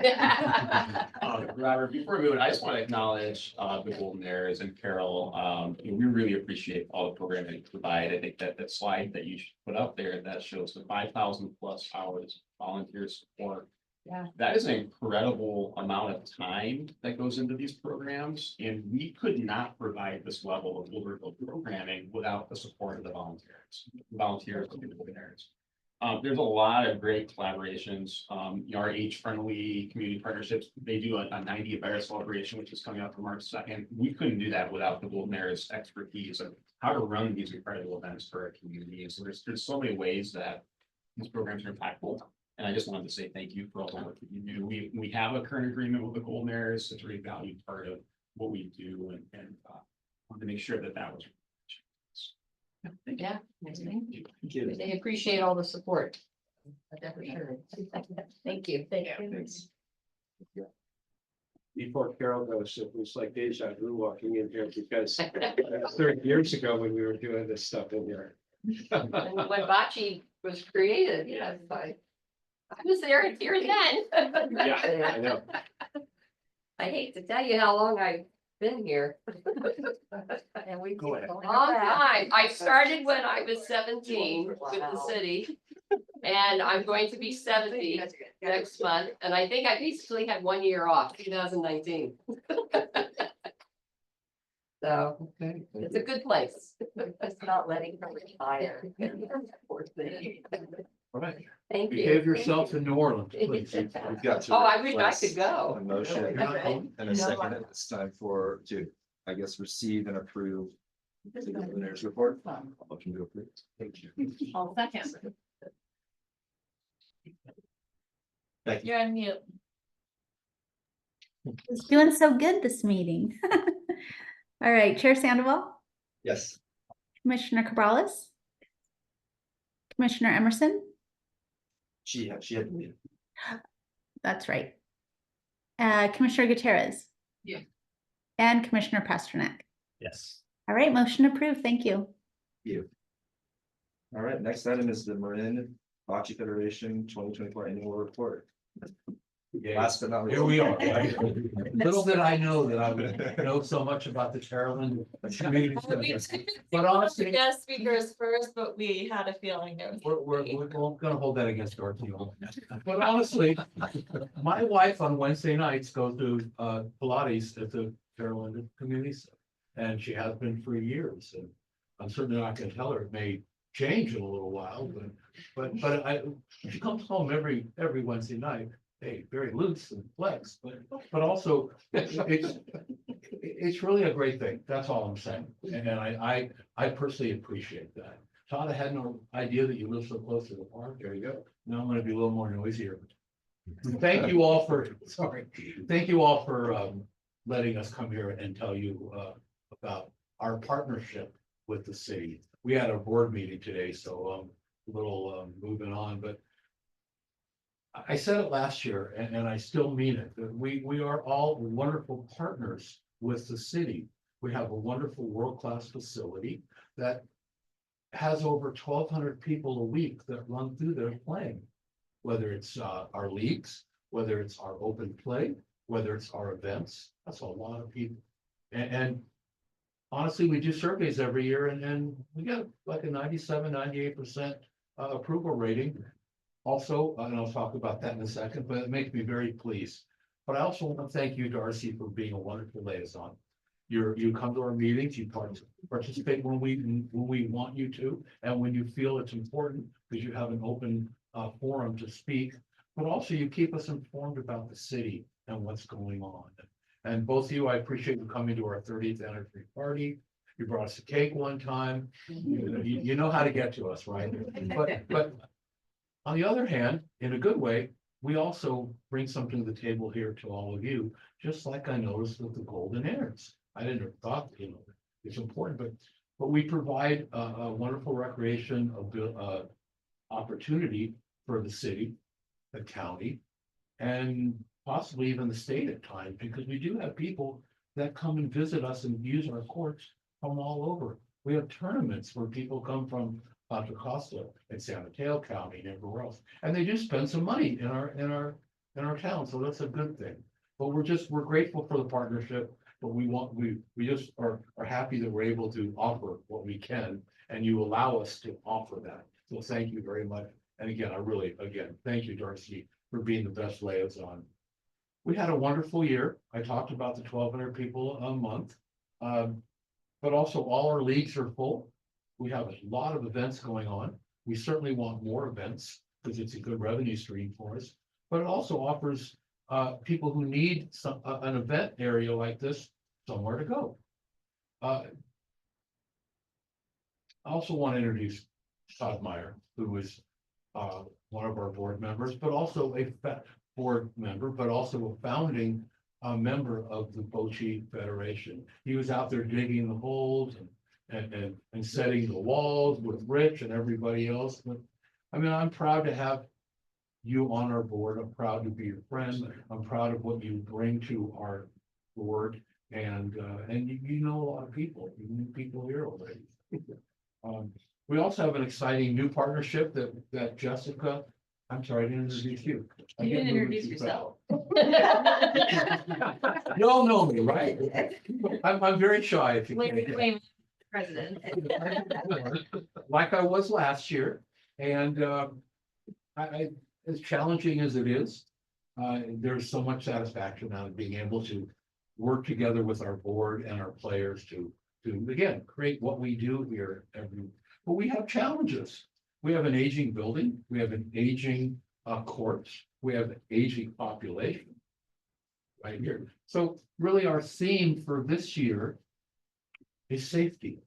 Robert, before we move, I just want to acknowledge the Golden Heirs and Carol. We really appreciate all the programming you provide. I think that slide that you put up there, that shows the 5,000 plus hours volunteer support. Yeah. That is an incredible amount of time that goes into these programs, and we could not provide this level of liberal programming without the support of the volunteers of the Golden Heirs. There's a lot of great collaborations. Our age-friendly community partnerships, they do a 90th Bear celebration, which is coming up on March 2nd. We couldn't do that without the Golden Heirs expertise of how to run these incredible events for our community. And so there's so many ways that these programs are impactful. And I just wanted to say thank you for all the work that you do. We have a current agreement with the Golden Heirs. It's a very valued part of what we do, and wanted to make sure that was. Yeah. Thank you. They appreciate all the support. That's for sure. Thank you. Thank you. Before Carol goes, it was like deja vu walking in here because 30 years ago when we were doing this stuff in here. When bocce was created, yes, I was there here then. Yeah, I know. I hate to tell you how long I've been here. And we Go ahead. Long time. I started when I was 17 with the city. And I'm going to be 70 next month. And I think I basically had 1 year off, 2019. So it's a good place. It's not letting her retire. Poor thing. All right. Thank you. Behave yourself in New Orleans, please. We've got to. Oh, I wish I request could go. A motion Okay. and a second at this time to, I guess, receive and approve the Golden Heirs report. Motion to approve. Thank you. All second. Thank you. You're on mute. It's doing so good this meeting. All right, Chair Sandoval, Yes. Commissioner Cabrales, Commissioner Emerson, She had to leave. that's right. Commissioner Gutierrez. Yeah. And Commissioner Pasternak. Yes. All right, motion approved. Thank you. All right, next item is the Marin Bocce Federation 2024 annual report. Last but not least. Here we are. Right? Little did I know that I would know so much about the Carolyn community We center. typically But go honestly- to guest speakers first, but we had a feeling there was. We're gonna hold that against Dorothy. But honestly, my wife on Wednesday nights goes to Pilates at the Carolyn Community Center. And she has been for years, and I'm certainly not gonna tell her it may change in a little while, but she comes home every Wednesday night. Hey, very loose and flex, but also it's really a great thing. That's all I'm saying. And I personally appreciate that. Todd, I had no idea that you live so close to the park. There you go. Now I'm gonna be a little more noisier. Thank you all for, thank you all for letting us come here and tell you about our partnership with the city. We had a board meeting today, so a little moving on, but I said it last year and I still mean it, that we are all wonderful partners with the city. We have a wonderful world-class facility that has over 1,200 people a week that run through there playing. Whether it's our leagues, whether it's our open play, whether it's our events, that's a lot of people. And honestly, we do surveys every year and we got like a 97-98% approval rating. Also, and I'll talk about that in a second, but it makes me very pleased. But I also want to thank you, Darcy, for being a wonderful liaison. You come to our meetings, you participate when we want you to, and when you feel it's important, because you have an open forum to speak. But also you keep us informed about the city and what's going on. And both of you, I appreciate you coming to our 30th anniversary party. You brought us a cake one time. You know how to get to us, right? But on the other hand, in a good way, we also bring something to the table here to all of you, just like I noticed with the Golden Heirs. I didn't thought, it's important, but we provide a wonderful recreation opportunity for the city, the county, and possibly even the state at times, because we do have people that come and visit us and use our courts from all over. We have tournaments where people come from Contra Costa and San Mateo County and everywhere else, and they do spend some money in our town, so that's a good thing. But we're grateful for the partnership, but we just are happy that we're able to offer what we can, and you allow us to offer that. So thank you very much. And again, thank you, Darcy, for being the best liaison. We had a wonderful year. I talked about the 1,200 people a month. But also all our leagues are full. We have a lot of events going on. We certainly want more events because it's a good revenue stream for us. But it also offers people who need an event area like this somewhere to go. I also want to introduce Todd Meyer, who is one of our board members, but also a board member, but also a founding member of the Bocce Federation. He was out there digging the holes and setting the walls with Rich and everybody else. But I mean, I'm proud to have you on our board. I'm proud to be your friend. I'm proud of what you bring to our board. And you know a lot of people. You knew people here already. We also have an exciting new partnership that Jessica. I'm sorry, I didn't introduce you. You didn't introduce yourself. You all know me, right? I'm very shy. If you Wait, President. like I was last year, and I as challenging as it is, there's so much satisfaction out of being able to work together with our board and our players to again create what we do here but we have challenges. We have an aging building, we have an aging courts, we have an aging population right here. So really our theme for this year is safety.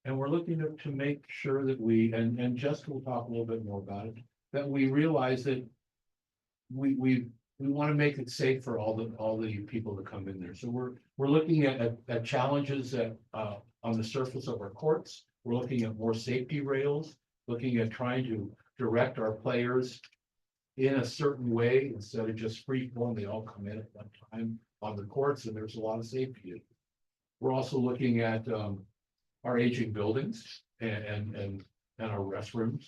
And we're looking to make sure that and Jessica will talk a little bit more about it, that we realize that we want to make it safe for all the people that come in there. So we're looking at challenges that on the surface of our courts. We're looking at more safety rails, looking at trying to direct our players in a certain way instead of just free form. They all come in at one time on the courts, and there's a lot of safety. We're also looking at our aging buildings and our restrooms.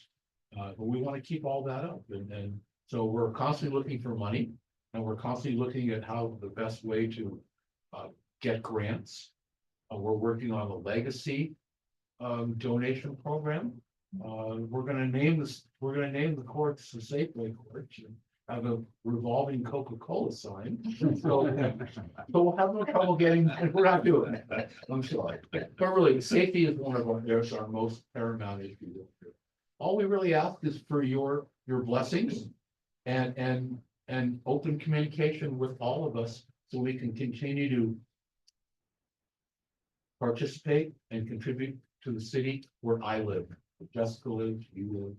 But we want to keep all that up. And so we're constantly looking for money. And we're constantly looking at how the best way to get grants. We're working on the legacy donation program. We're gonna name the courts the Safeway Courts. And have a revolving Coca-Cola sign. So we'll have no trouble getting, we're not doing that, I'm sorry. But really, safety is one of our most paramount issues. All we really ask is for your blessings and open communication with all of us so we can continue to participate and contribute to the city where I live. Jessica lives, you live.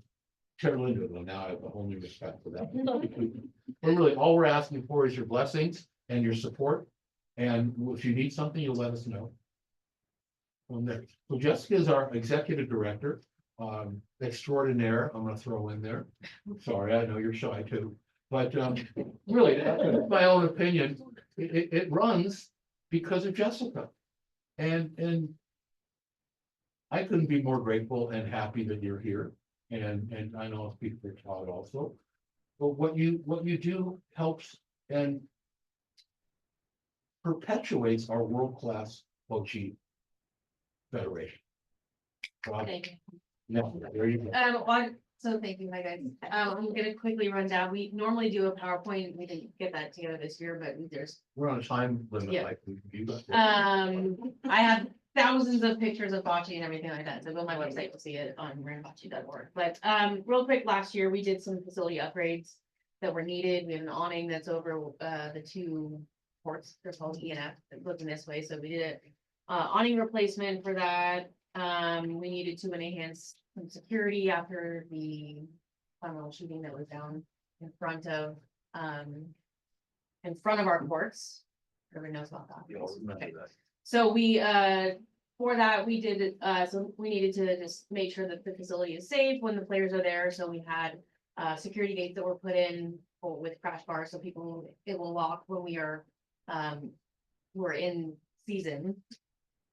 Linda, well, now I have a whole new respect for that. But really, all we're asking for is your blessings and your support. And if you need something, you'll let us know. So Jessica is our executive director, extraordinaire, I'm gonna throw in there. Sorry, I know you're shy too. But really, that's my own opinion. It runs because of Jessica. And I couldn't be more grateful and happy that you're here. And I know I'll speak for Todd also. But what you do helps and perpetuates our world-class Bocce Federation. Thank Yeah, there you go. So thank you, hi guys. I'm gonna quickly run down. We normally do a PowerPoint. We didn't get that together this year, but there's We're on a time limit, Yeah. like you got. I have thousands of pictures of bocce and everything like that, so go on my website to see it on randbocce.org. But real quick, last year we did some facility upgrades that were needed. We have an awning that's over the two ports, they're called E and F, looking this way, so we did it. Awning replacement for that. We needed to enhance some security after the final shooting that was down in front of our courts. Everybody knows about that. You'll remember Okay. that. So we, for that, we did, so we needed to just make sure that the facility is safe when the players are there, so we had security gates that were put in with crash bars, so it will lock when we're in season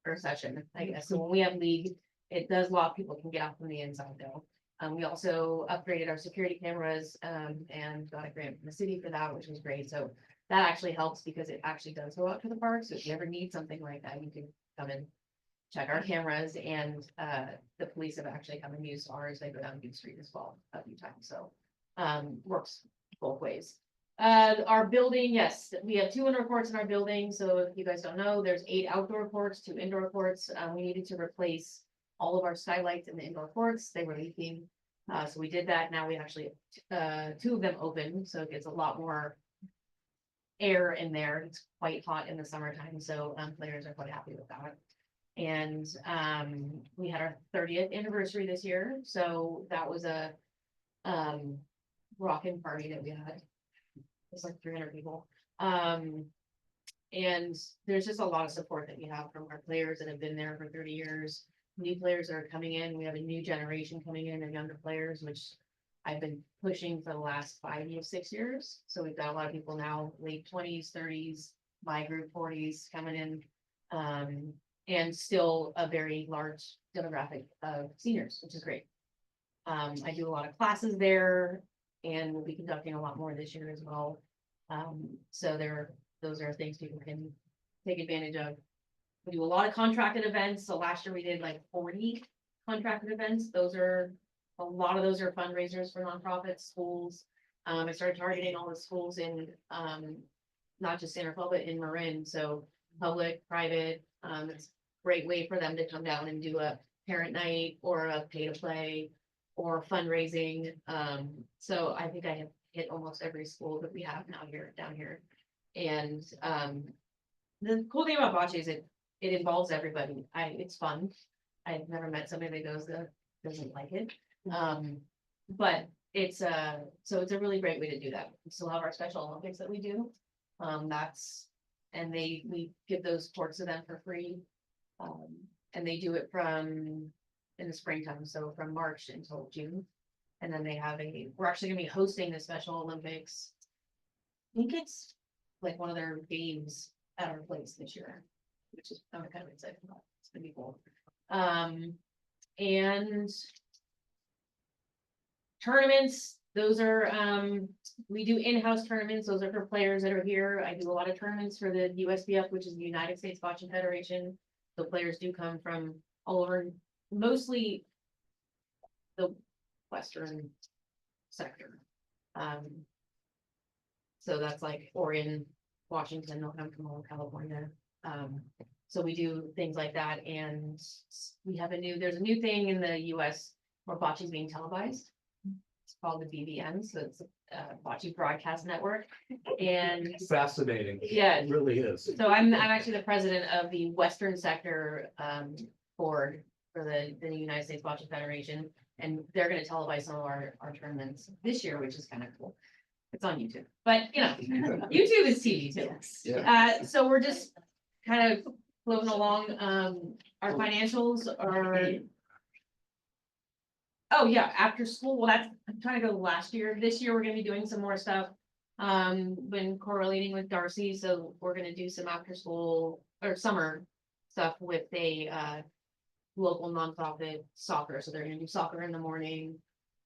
or session, I guess, so when we have league, it does lock, people can get out from the inside though. We also upgraded our security cameras, and got a grant from the city for that, which was great, so that actually helps because it actually does go out to the park. So if you ever need something like that, you can come and check our cameras, and the police have actually come and used ours. They go down Beach Street as well a few times. So works both ways. Our building, yes, we have 200 courts in our building. So if you guys don't know, there's 8 outdoor courts, 2 indoor courts. We needed to replace all of our skylights in the indoor courts. They were leaking. So we did that. Now we actually have 2 of them open. So it gets a lot more air in there. It's quite hot in the summertime, so players are quite happy with that. And we had our 30th anniversary this year, so that was a rockin' party that we had. It was like 300 people. And there's just a lot of support that we have from our players that have been there for 30 years. New players are coming in. We have a new generation coming in of younger players, which I've been pushing for the last 5 years, 6 years. So we've got a lot of people now, late 20s, 30s, my group 40s coming in. And still a very large demographic of seniors, which is great. I do a lot of classes there, and we'll be conducting a lot more this year as well. So those are things people can take advantage of. We do a lot of contracted events. So last year we did like 40 contracted events. A lot of those are fundraisers for nonprofits, schools. I started targeting all the schools in, not just Santa Fe, but in Marin. So public, private, it's a great way for them to come down and do a parent night or a pay to play or fundraising. So I think I have hit almost every school that we have now down here. And the cool thing about bocce is it involves everybody. It's fun. I've never met somebody that doesn't like it. But it's so it's a really great way to do that. We still have our Special Olympics that we do. We give those courts to them for free. And they do it in the springtime, so from March until June. And then we're actually gonna be hosting the Special Olympics. I think it's like one of their games at our place this year, which is, I'm kind of excited about. It's gonna be cool. And tournaments, those are, we do in-house tournaments. Those are for players that are here. I do a lot of tournaments for the USBF, which is the United States Bocce Federation. So players do come from all over, mostly the western sector. So that's like Oregon, Washington, they'll come from all of California. So we do things like that, and we have there's a new thing in the US where bocce is being televised. It's called the BBN, so it's Bocce Broadcast Network, and Fascinating. Yeah. It really is. so I'm actually the president of the Western Sector board for the United States Bocce Federation, and they're gonna televise some of our tournaments this year, which is kind of cool. It's on YouTube, but you know, YouTube is TV too. So we're just kind of floating along. Our financials are. Oh, yeah, after school, well, I'm trying to go last year. This year, we're gonna be doing some more stuff. Been correlating with Darcy, so we're gonna do some after school or summer stuff with a local nonprofit soccer. So they're gonna do soccer in the morning.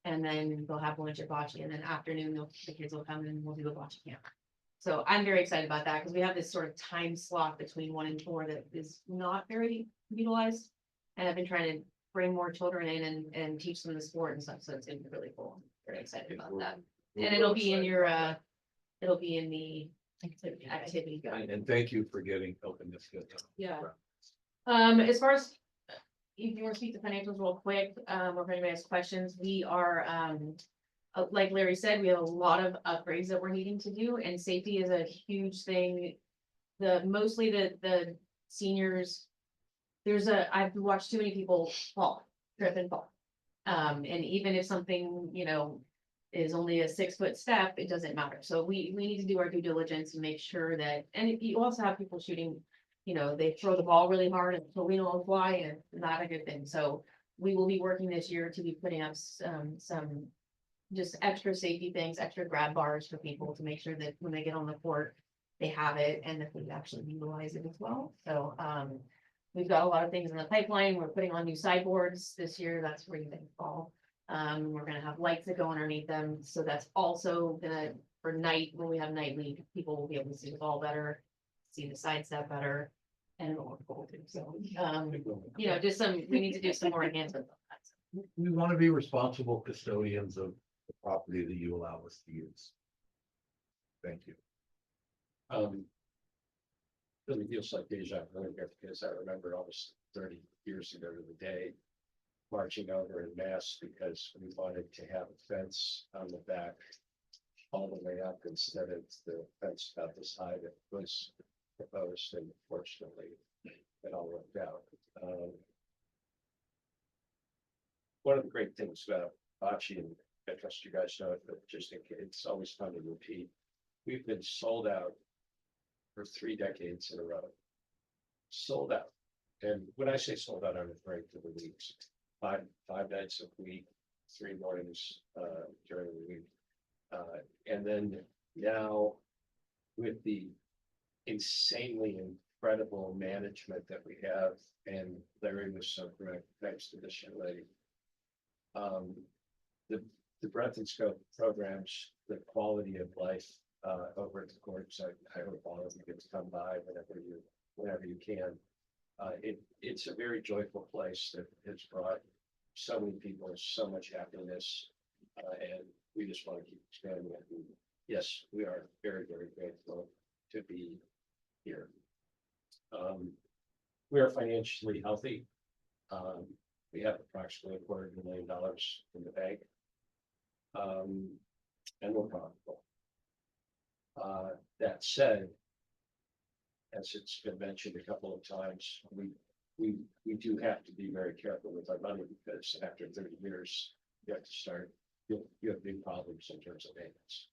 And then they'll have lunch at bocce, and then afternoon, the kids will come and we'll do a bocce camp. So I'm very excited about that because we have this sort of time slot between 1 and 4 that is not very utilized. And I've been trying to bring more children in and teach them the sport and stuff, so it's gonna be really cool. I'm very excited about that. And it'll be in your, it'll be in the activity guide. And thank you for getting helping this get done. Yeah. As far as, if you want to speak to financials real quick, or if anybody has questions, we are, like Larry said, we have a lot of upgrades that we're needing to do, and safety is a huge thing. Mostly the seniors, I've watched too many people trip and fall. And even if something, is only a 6-foot step, it doesn't matter. So we need to do our due diligence and make sure that, and if you also have people shooting, they throw the ball really hard and so we know why, and it's not a good thing. So we will be working this year to be putting up some just extra safety things, extra grab bars for people to make sure that when they get on the court, they have it and that they actually utilize it as well. So we've got a lot of things in the pipeline. We're putting on new sideboards this year. That's where you think fall. We're gonna have lights that go underneath them. So that's also gonna, for night, when we have night league, people will be able to see the ball better, see the side step better, and more cool too. So, we need to do some more enhancements on that. We want to be responsible custodians of the property that you allow us to use. Thank you. Really feels like deja vu here because I remember almost 30 years ago to the day marching over in mass because we wanted to have a fence on the back all the way up instead of the fence about this high that was proposed, and fortunately it all worked out. One of the great things about bocce, and I trust you guys know it, but just in case, it's always fun to repeat. We've been sold out for 3 decades in a row. Sold out. And when I say sold out, I'm referring to the weeks. Five nights a week, 3 mornings during the week. And then now with the insanely incredible management that we have, and Larry was so correct, thanks to this young lady. The breadth and scope programs, the quality of life over at the courts, I hope all of you get to come by whenever you can. It's a very joyful place that has brought so many people so much happiness, and we just want to keep expanding it. And yes, we are very, very grateful to be here. We are financially healthy. We have approximately $250,000 in the bank. And we're profitable. That said, as it's been mentioned a couple of times, we do have to be very careful with our money because after 30 years, you have to start, you have big problems in terms of maintenance.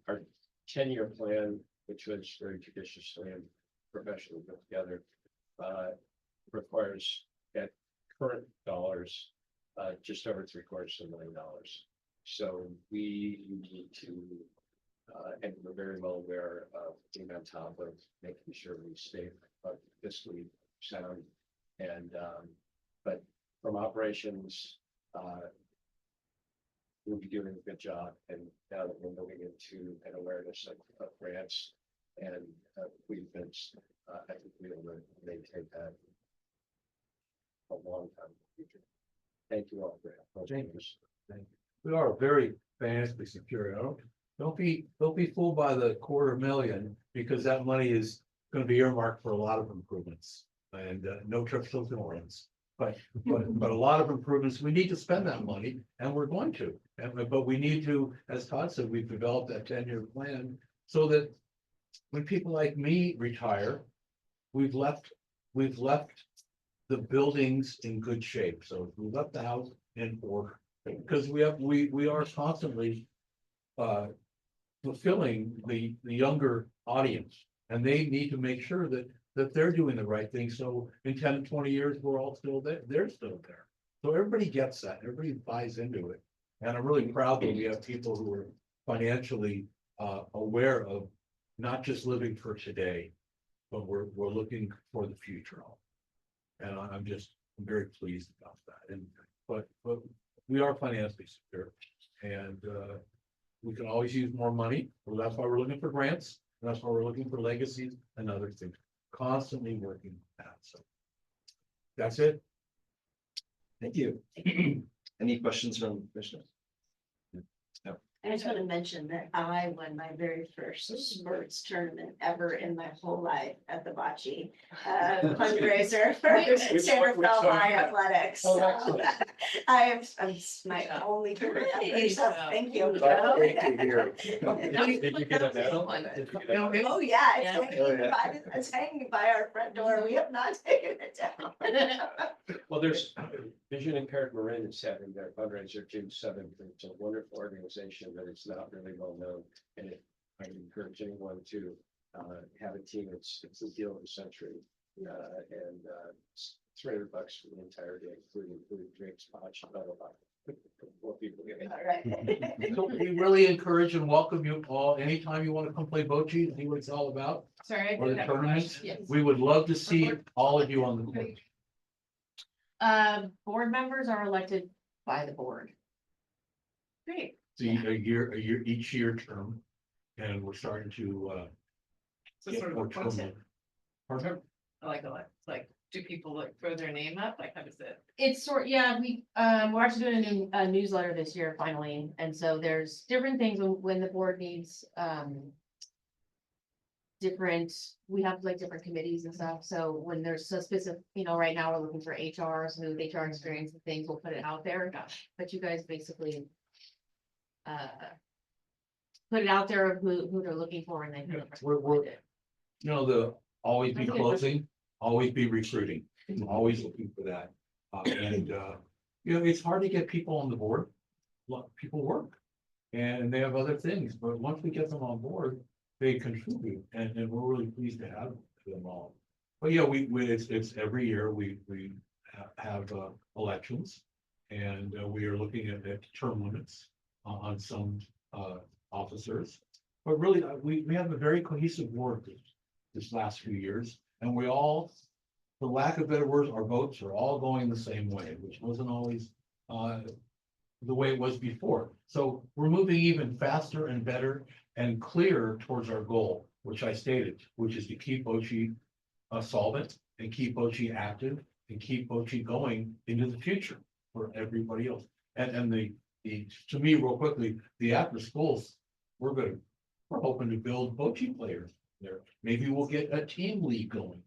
Our 10-year plan, which was very judiciously and professionally put together, requires at current dollars, just over $750,000. So we need to, and we're very well aware of being on top of making sure we stay fiscally sound. And but from operations, will be doing a good job. And now that we're moving into an awareness of grants and events, I think we'll maintain that a long time in the future. Thank you all for that. Thank you. We are very financially secure. Don't be fooled by the 250,000, because that money is gonna be earmarked for a lot of improvements. And no trips to New Orleans, but a lot of improvements. We need to spend that money, and we're going to. But we need to, as Todd said, we've developed that 10-year plan so that when people like me retire, we've left the buildings in good shape. So we left the house in order, because we are constantly fulfilling the younger audience, and they need to make sure that they're doing the right thing. So in 10 to 20 years, we're all still there. They're still there. So everybody gets that. Everybody buys into it. And I'm really proud that we have people who are financially aware of not just living for today, but we're looking for the future. And I'm very pleased about that. And but we are financially secure, and we can always use more money. Well, that's why we're looking for grants. That's why we're looking for legacies and other things. Constantly working on that. So that's it. Thank you. Any questions from commissioners? No. I just want to mention that I won my very first sports tournament ever in my whole life at the bocce fundraiser for Sanderfell High Athletics. Oh, So excellent. I'm my only career, so thank you. Did you get a medal? Oh, yeah, it's hanging by our front door. We have not taken it down. Well, there's Vision Impaired Marin is having their fundraiser June 7th. It's a wonderful organization, but it's not really well known. And I encourage anyone to have a team. It's the deal of the century. And it's $300 for the entire day, including food, drinks, potch, blah, blah, blah. More people get it. All right. So we really encourage and welcome you all. Anytime you want to come play bocce, see what it's all about. Sorry. I Or do the have a tournaments. question. Yes. We would love to see all of you on the court. Board members are elected by the board. Great. See, a year, each year term, and we're starting to So get sort of more appointed. term. Pardon? Like, do people like throw their name up? Like, how does it? It's yeah, we're actually doing a newsletter this year finally, and so there's different things when the board needs, we have like different committees and stuff, so when there's so specific, right now we're looking for HR, so HR experience and things, we'll put it out there, but you guys basically put it out there of who they're looking for, and then. The always be That's a good closing, always be recruiting, always looking for that. It's hard to get people on the board. People work and they have other things, but once we get them on board, they contribute, and we're really pleased to have them all. But yeah, it's every year we have elections, and we are looking at term limits on some officers. But really, we have a very cohesive board this last few years, and we all, for lack of better words, our votes are all going the same way, which wasn't always the way it was before. So we're moving even faster and better and clearer towards our goal, which I stated, which is to keep Bocce solvent and keep Bocce active and keep Bocce going into the future for everybody else. And to me, real quickly, the after schools, we're hoping to build Bocce players there. Maybe we'll get a team league going.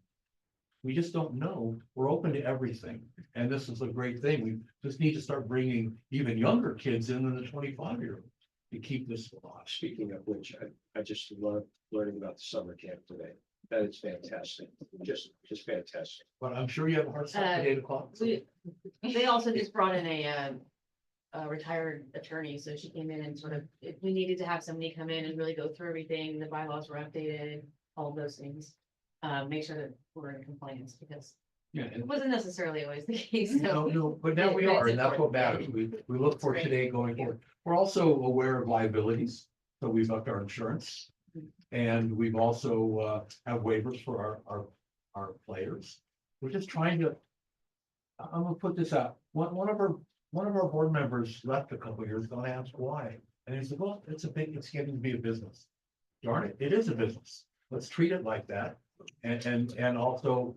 We just don't know. We're open to everything. And this is a great thing. We just need to start bringing even younger kids in than the 25-year-olds to keep this alive. Speaking of which, I just love learning about the summer camp today. That is fantastic. Just fantastic. But I'm sure you have a hard stop at 8 o'clock. They also just brought in a retired attorney, so she came in and sort of, we needed to have somebody come in and really go through everything, the bylaws were updated, all of those things. Make sure that we're in compliance, because it wasn't necessarily always the case, so. No, but now we are, and that's what matters. We look for today going forward. We're also aware of liabilities, so we've upped our insurance. And we've also have waivers for our players. We're just trying to, I'm gonna put this out. One of our one of our board members left a couple years ago, and I asked why, and he said, well, it's getting to be a business. Darn it, it is a business, let's treat it like that, and also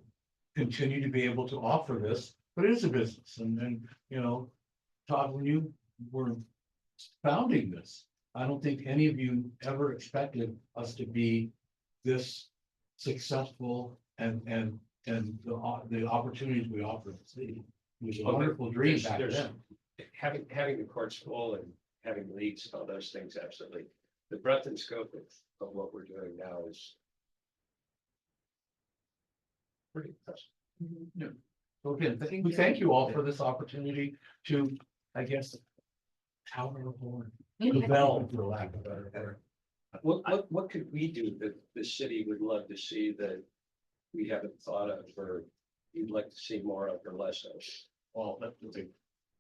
continue to be able to offer this, but it is a business, and, you know, Todd, when you were founding this, I don't think any of you ever expected us to be this successful and the opportunities we offer the city. It was a wonderful dream back then. Having the courts full and having leads, all those things, absolutely. The breadth and scope of what we're doing now is pretty impressive. Yeah. So again, we thank you all for this opportunity to, I guess, power or develop, for lack of a better word. What could we do that the city would love to see that we haven't thought of, or you'd like to see more of or less of? Well, that's a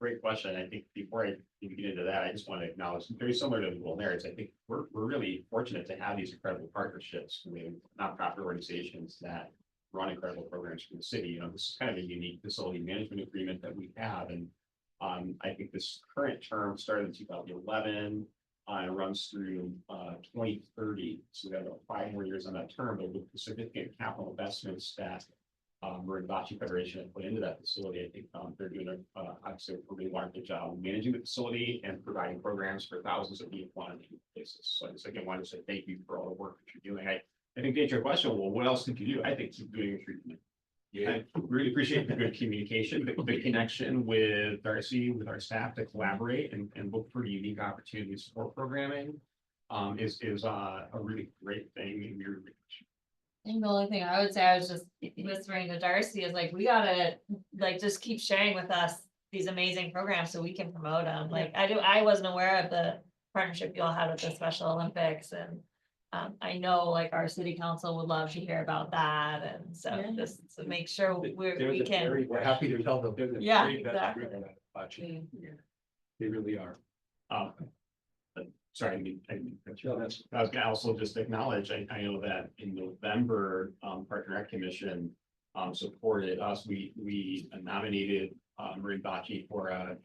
great question. I think before I even get into that, I just want to acknowledge, very similar to the Golden Areas, I think we're really fortunate to have these incredible partnerships with nonprofit organizations that run incredible programs for the city. You know, this is kind of a unique facility management agreement that we have. And I think this current term started in 2011 and runs through 2030. So we have about 5 more years on that term, but with the significant capital investments that Marin Bocce Federation have put into that facility, I think they're doing obviously a really wonderful job managing the facility and providing programs for thousands of people on a daily basis. So I just again want to say thank you for all the work that you're doing. I think to answer your question, well, what else could you do? I think keep doing what you're doing. Yeah, I really appreciate the good communication, the connection with Darcy, with our staff to collaborate and look for unique opportunities for programming. Is a really great thing. I think the only thing I would say, I was just whispering to Darcy, is like, we gotta, like, just keep sharing with us these amazing programs so we can promote them. Like, I wasn't aware of the partnership you all had with the Special Olympics, and I know like our city council would love to hear about that, and so just to make sure we can. We're happy to tell them. Yeah, exactly. They really are. Sorry, I was gonna also just acknowledge, I know that in November, Park and Rec Commission supported us. We nominated Marin Bocce for a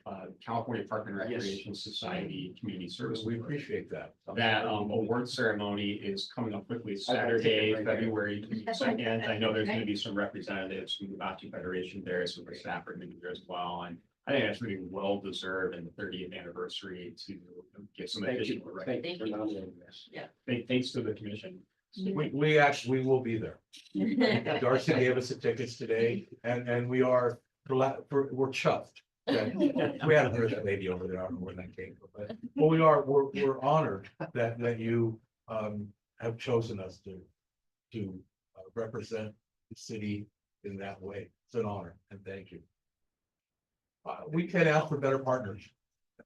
California Park and Recreation Society Community Service. We appreciate that. That award ceremony is coming up quickly, Saturday, February 2nd. I know there's gonna be some representatives from the Bocce Federation there, so the staff are gonna be there as well. And I think that's really well deserved in the 30th anniversary to get some additional. Thank you for nominating us. Yeah. Thanks to the commission. We actually will be there. Darcy gave us the tickets today, and we're chuffed. that- We had a first lady over there, I don't know where that came from, but we're honored that you have chosen us to represent the city in that way. It's an honor, and thank you. We can't ask for better partners.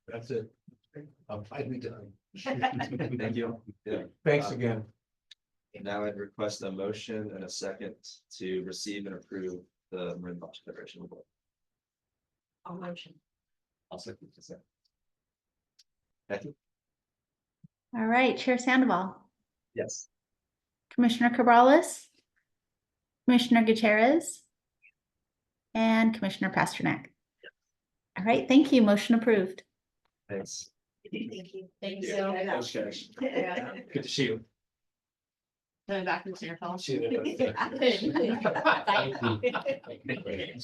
That's it. I'm finally done. Thank you. Yeah. Thanks again. Now I'd request a motion and a second to receive and approve the Marin Bocce Federation report. I'll motion. I'll second the second. Becky? All right, Chair Sandoval, Yes. Commissioner Cabrales, Commissioner Gutierrez, and Commissioner Pasternak. All right, thank you. Motion approved. Thanks. Thank you. Thank you. Thanks, guys. Good to see you. Turn back into your phone. See you.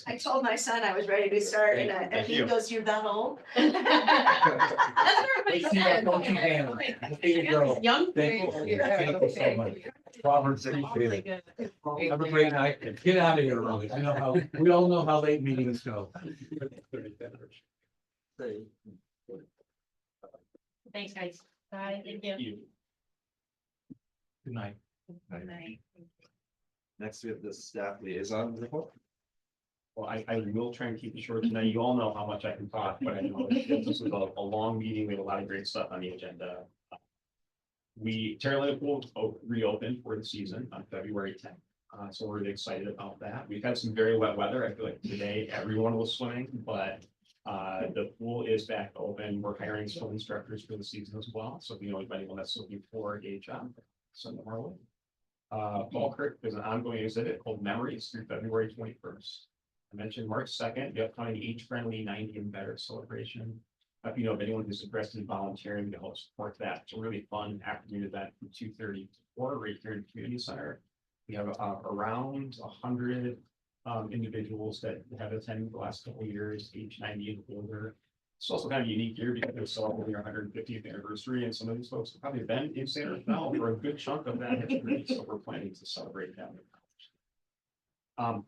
I told my son I was ready to start and Thank he you. goes, you're that old? That's what everybody says. Here you go. Young. Thank you so much. Proverbs, appreciate it. Have a great night. Get out of here early. We all know how late meetings go. Thanks, guys. Bye, thank you. Good night. Next, we have the staff liaison report. Well, I will try and keep it short tonight. You all know how much I can talk, but I know this was a long meeting. We had a lot of great stuff on the agenda. Terra Pool reopened for the season on February 10th. So we're really excited about that. We've had some very wet weather. I feel like today everyone was swimming, but the pool is back open. We're hiring swim instructors for the season as well. So if you know anybody that's looking for a job, send them our way. Fall Creek is an ongoing exhibit called Memories through February 21st. I mentioned March 2nd, the upcoming Age Friendly 90 and Better celebration. If you know of anyone who's interested in volunteering to help support that, it's a really fun afternoon event from 2:30 to 4 right here in the community center. We have around 100 individuals that have attended the last couple of years, age 90 and older. It's also kind of a unique year because we're celebrating our 150th anniversary, and some of these folks have probably been in San Rafael for a good chunk of that history, so we're planning to celebrate that.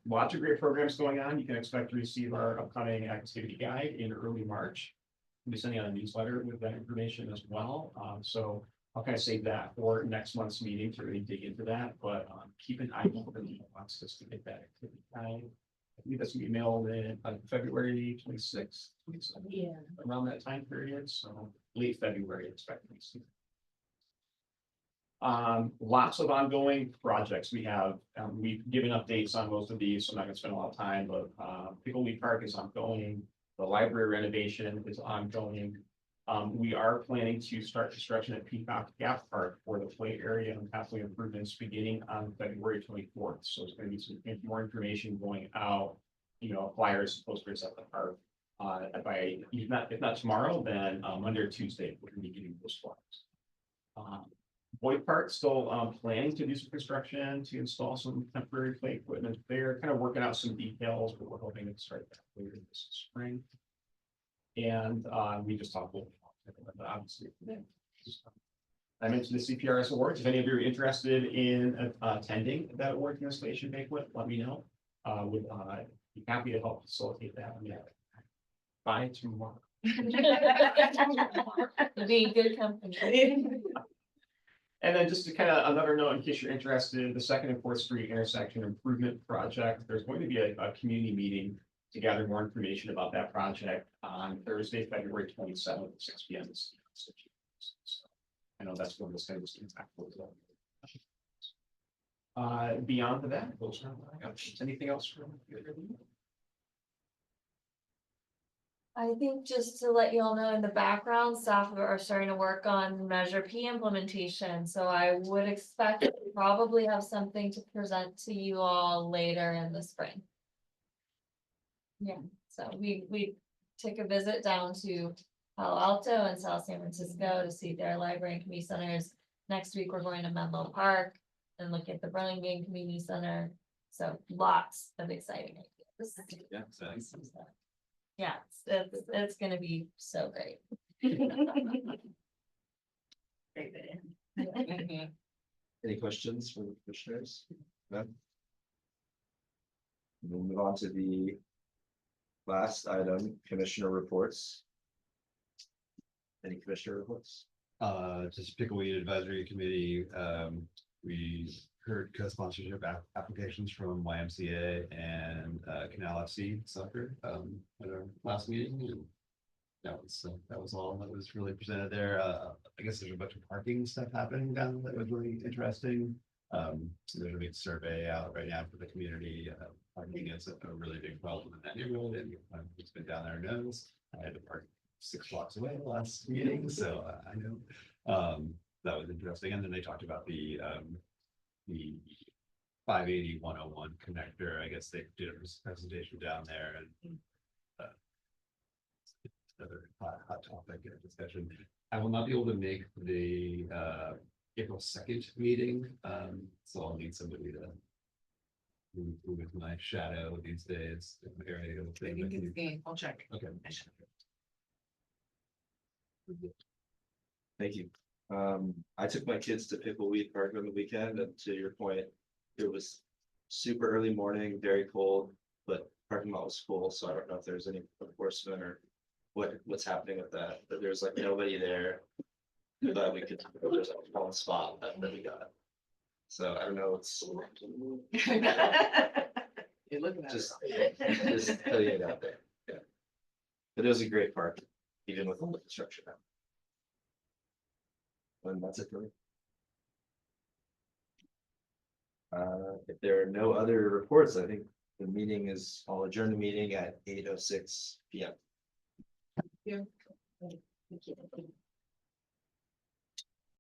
Lots of great programs going on. You can expect to receive our upcoming activity guide in early March. We'll be sending out a newsletter with that information as well. So I'll kind of save that for next month's meeting to really dig into that, but keep an eye out for the wants us to get that activity guide. I believe that's emailed in February 26th, 27th, Yeah. around that time period, so late February expecting to see. Lots of ongoing projects we have. We've given updates on most of these, so I'm not gonna spend a lot of time, but Pickleweed Park is ongoing. The library renovation is ongoing. We are planning to start construction at Peacock Gap Park for the play area and pathway improvements beginning on February 24th. So it's going to be some more information going out, flyers, posters at the park. By if not tomorrow, then Monday or Tuesday, we're going to be getting those flyers. Boyd Park still planning to do some construction to install some temporary play equipment. They're kind of working out some details, but we're hoping to start that later this spring. And we just talked a little bit about that, obviously. I mentioned the CPRS Awards. If any of you are interested in attending that award installation banquet, let me know. Would be happy to help facilitate that. By tomorrow. Be good company. And then just to kind of another note, in case you're interested, the 2nd and 4th Street intersection improvement project, there's going to be a community meeting to gather more information about that project on Thursday, February 27th at 6 p.m. So I know that's when this kind of impactful. Beyond that, those are my options. Anything else from you? I think just to let you all know, in the background, staff are starting to work on Measure P implementation. So I would expect to probably have something to present to you all later in the spring. Yeah, so we took a visit down to Palo Alto and South San Francisco to see their library and community centers. Next week, we're going to Menlo Park and look at the Burlingame Community Center. So lots of exciting ideas. Yeah, thanks. Yeah, it's gonna be so great. Any questions from the commissioners? No? We'll move on to the last item, commissioner reports. Any commissioner reports? Just Pickleweed Advisory Committee, we heard co-sponsorship applications from YMCA and Canal FC Soccer at our last meeting. And that was all that was really presented there. I guess there's a bunch of parking stuff happening down that was really interesting. There's a big survey out right now for the community. Parking is a really big problem in that neighborhood, and it's been down there knows. I had to park 6 blocks away the last meeting, so I know that was interesting. And then they talked about the 580-101 connector. I guess they did a presentation down there, and another hot topic and discussion. I will not be able to make the April 2nd meeting, so I'll need somebody to move with my shadow these days. I'll check. Okay. Thank you. I took my kids to Pickleweed Park on the weekend, and to your point, it was super early morning, very cold, but parking lot was full, so I don't know if there's any enforcement or what's happening with that, but there's like nobody there. But we could, there's like one spot that we got. So I don't know, it's You're looking at just putting it out there. Yeah. But it was a great park, even with all the construction now. And that's it for me. If there are no other reports, I think the meeting is, I'll adjourn the meeting at 8:06 p.m. Yeah.